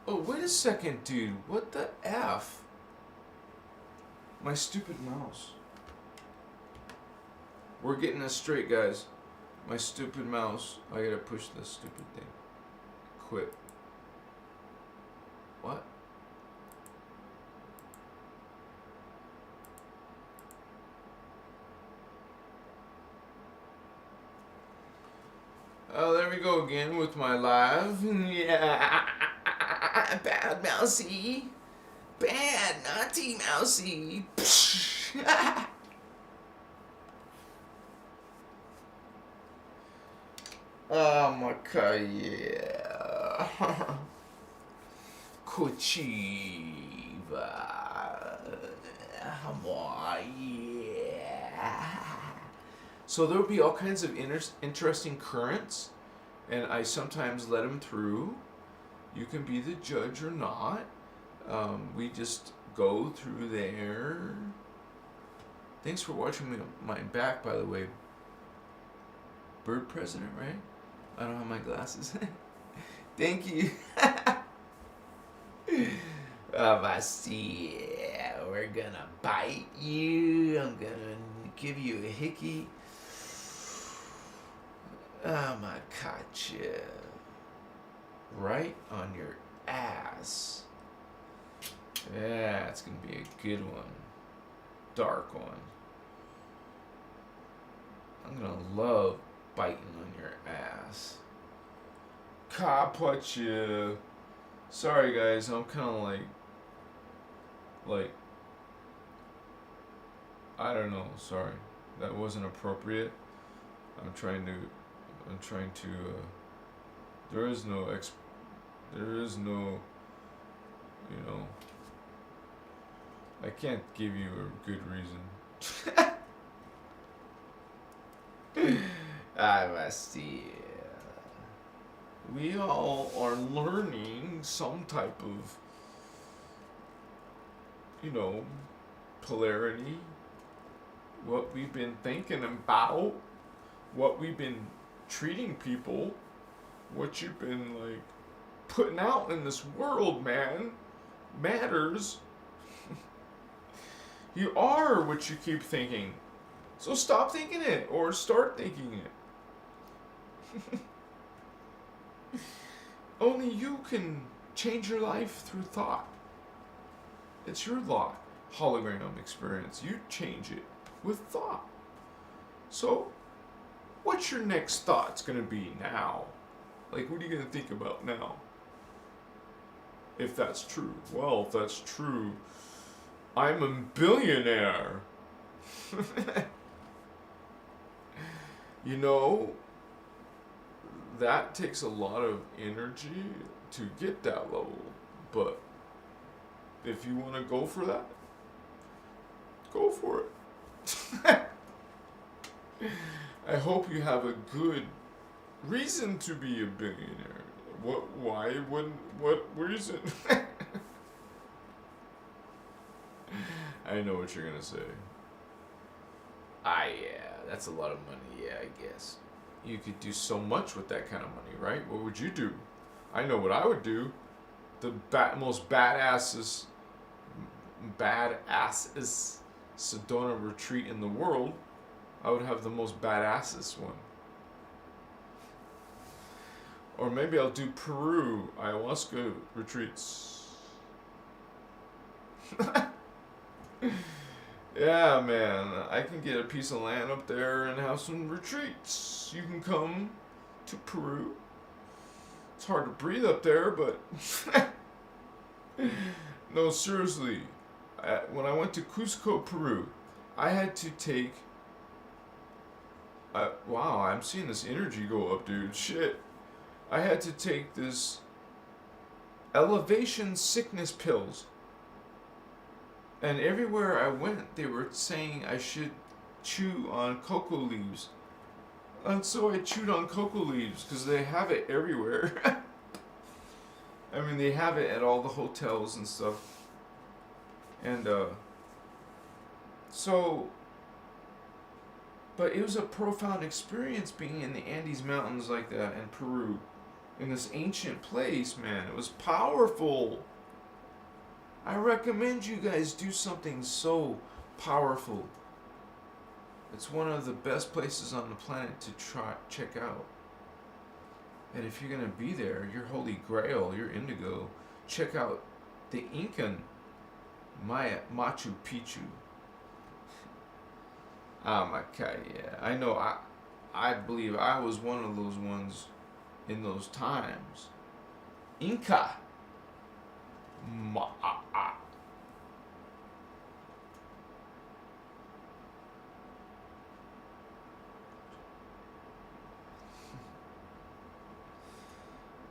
Oh, wait a second, dude. What the F? My stupid mouse. We're getting this straight, guys. My stupid mouse. I gotta push this stupid thing. Quit. What? Oh, there we go again with my live. Yeah. Bad mousey. Bad naughty mousey. Oh my god, yeah. Cochiva. Yeah. So there'll be all kinds of interesting currents, and I sometimes let them through. You can be the judge or not. We just go through there. Thanks for watching my back, by the way. Bird president, right? I don't have my glasses. Thank you. I see. We're gonna bite you. I'm gonna give you a hickey. I'm gonna catch you right on your ass. Yeah, it's gonna be a good one. Dark one. I'm gonna love biting on your ass. Kapacha. Sorry guys, I'm kind of like, I don't know. Sorry, that wasn't appropriate. I'm trying to. There is no. You know. I can't give you a good reason. I must see. We all are learning some type of, polarity. What we've been thinking about, what we've been treating people, what you've been putting out in this world, man, matters. You are what you keep thinking. So stop thinking it or start thinking it. Only you can change your life through thought. It's your thought hologram experience. You change it with thought. So, what's your next thought's gonna be now? What are you gonna think about now? If that's true. Well, if that's true, I'm a billionaire. That takes a lot of energy to get that level. But if you want to go for that, go for it. I hope you have a good reason to be a billionaire. What reason? I know what you're gonna say. Yeah, that's a lot of money, yeah, I guess. You could do so much with that kind of money, right? What would you do? I know what I would do. The most badass Sedona retreat in the world. I would have the most badassest one. Or maybe I'll do Peru, ayahuasca retreats. Yeah, man, I can get a piece of land up there and have some retreats. You can come to Peru. It's hard to breathe up there, but no, seriously. When I went to Cusco, Peru, I had to take. Wow, I'm seeing this energy go up, dude. Shit. I had to take this elevation sickness pills. And everywhere I went, they were saying I should chew on cocoa leaves. And so I chewed on cocoa leaves because they have it everywhere. I mean, they have it at all the hotels and stuff. And, but it was a profound experience being in the Andes Mountains like that in Peru. In this ancient place, man. It was powerful. I recommend you guys do something so powerful. It's one of the best places on the planet to check out. And if you're going to be there, your Holy Grail, your Indigo, check out the Incan Machu Picchu. Okay, yeah. I know, I believe I was one of those ones in those times. Inca.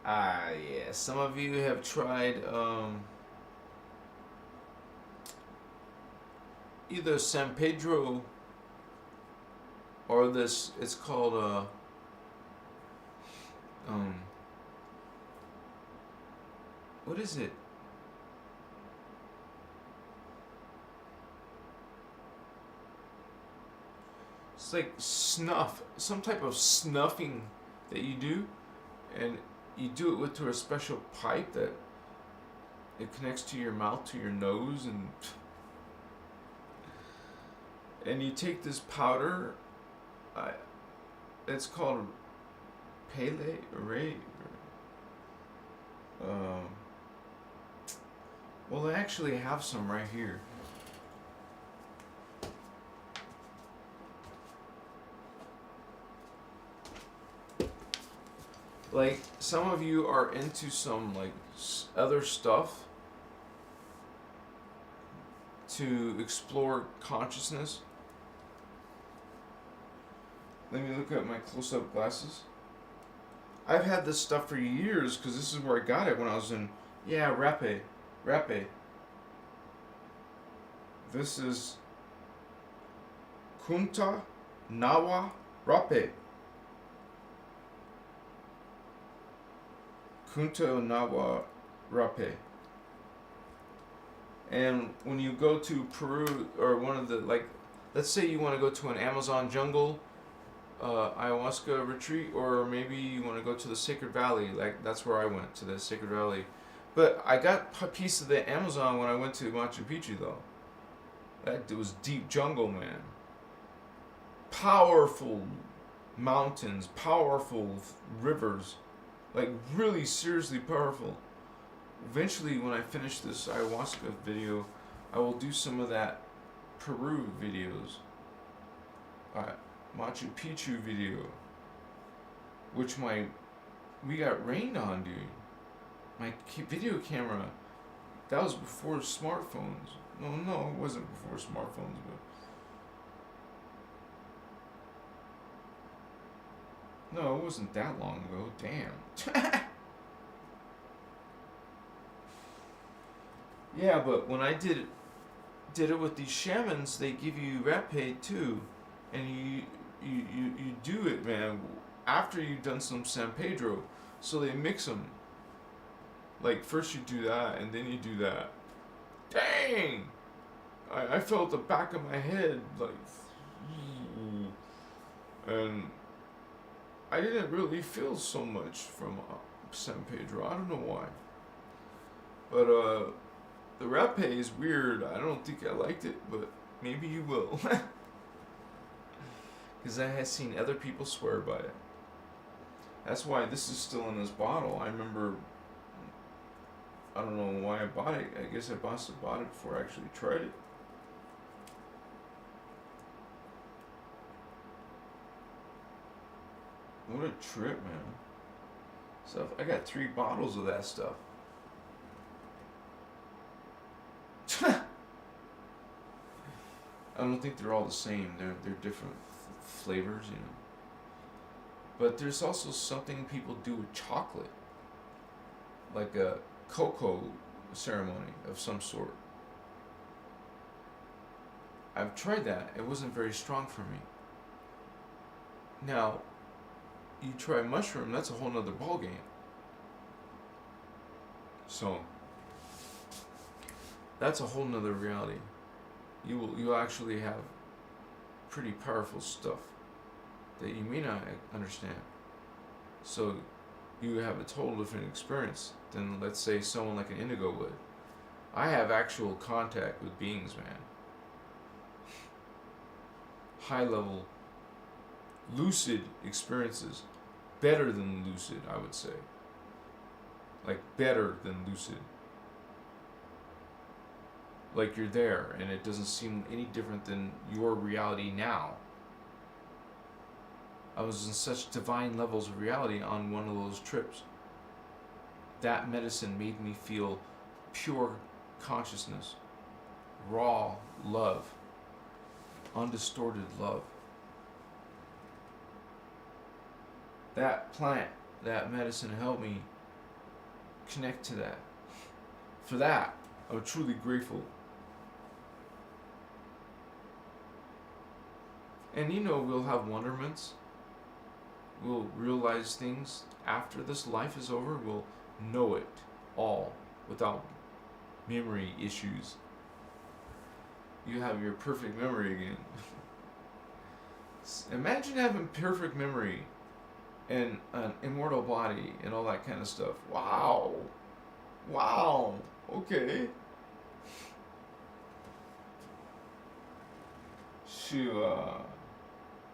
Yeah. Some of you have tried either San Pedro or this. It's called what is it? It's like snuff, some type of snuffing that you do, and you do it through a special pipe that it connects to your mouth, to your nose, and you take this powder. It's called Pele Ray. Well, I actually have some right here. Like, some of you are into some, like, other stuff to explore consciousness. Let me look at my close-up glasses. I've had this stuff for years because this is where I got it when I was in, Rape. This is Kunta Nawa Rape. Kunta Nawa Rape. And when you go to Peru, or one of the, like, let's say you want to go to an Amazon jungle ayahuasca retreat, or maybe you want to go to the Sacred Valley, like that's where I went, to the Sacred Valley. But I got a piece of the Amazon when I went to Machu Picchu, though. That was deep jungle, man. Powerful mountains, powerful rivers, like really seriously powerful. Eventually, when I finish this ayahuasca video, I will do some of that Peru videos. Machu Picchu video. Which we got rained on, dude. My video camera, that was before smartphones. No, it wasn't before smartphones, but... No, it wasn't that long ago. Damn. Yeah, but when I did it with these shamans, they give you rapé too, and you do it, man, after you've done some San Pedro. So they mix them. Like, first you do that, and then you do that. Dang! I felt the back of my head, like, and I didn't really feel so much from San Pedro. I don't know why. But, the rapé is weird. I don't think I liked it, but maybe you will. Because I have seen other people swear by it. That's why this is still in this bottle. I remember, I don't know why I bought it. I guess I must have bought it before I actually tried it. What a trip, man. So I got 3 bottles of that stuff. I don't think they're all the same. They're different flavors, you know. But there's also something people do with chocolate, like a cocoa ceremony of some sort. I've tried that. It wasn't very strong for me. Now, you try mushroom, that's a whole nother ballgame. So, that's a whole nother reality. You'll actually have pretty powerful stuff that you may not understand. So you have a total different experience than, let's say, someone like an indigo would. I have actual contact with beings, man. High level, lucid experiences. Better than lucid, I would say. Like, better than lucid. Like you're there, and it doesn't seem any different than your reality now. I was in such divine levels of reality on one of those trips. That medicine made me feel pure consciousness, raw love, undistorted love. That plant, that medicine helped me connect to that. For that, I'm truly grateful. And you know, we'll have wonderments. We'll realize things after this life is over. We'll know it all without memory issues. You have your perfect memory again. Imagine having perfect memory and an immortal body and all that kind of stuff. Wow. Wow. Okay.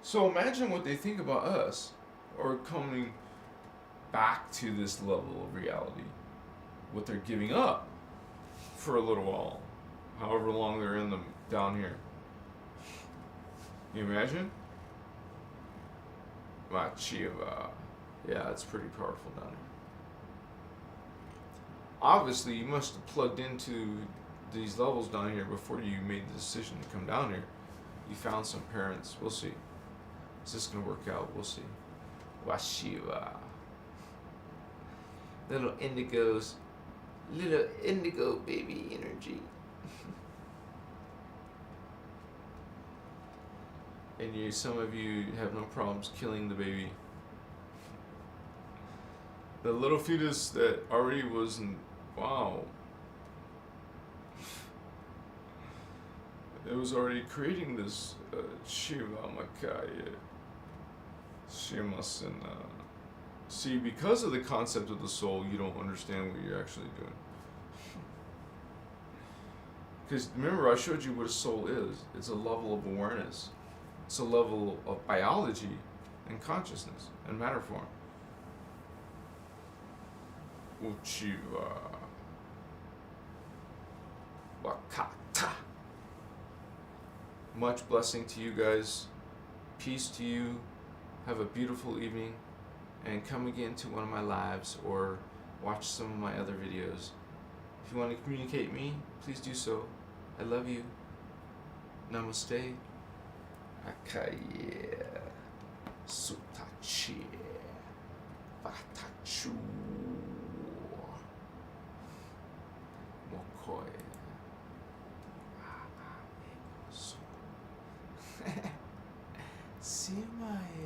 So imagine what they think about us, or coming back to this level of reality, what they're giving up for a little while, however long they're in them down here. Can you imagine? Machiva. Yeah, it's pretty powerful down here. Obviously, you must have plugged into these levels down here before you made the decision to come down here. You found some parents. We'll see. Is this going to work out? We'll see. Washiwa. Little indigos. Little indigo baby energy. And you, some of you have no problems killing the baby. The little fetus that already was in, wow. It was already creating this Shiva Makaya. Shimasen. See, because of the concept of the soul, you don't understand what you're actually doing. Because remember, I showed you what a soul is. It's a level of awareness. It's a level of biology and consciousness and matter form. Uchiwa Wakata. Much blessing to you guys. Peace to you. Have a beautiful evening. And come again to one of my lives or watch some of my other videos. If you want to communicate me, please do so. I love you. Namaste. Akaya. Sutachi. Vatachu. Mokoi. Simaya.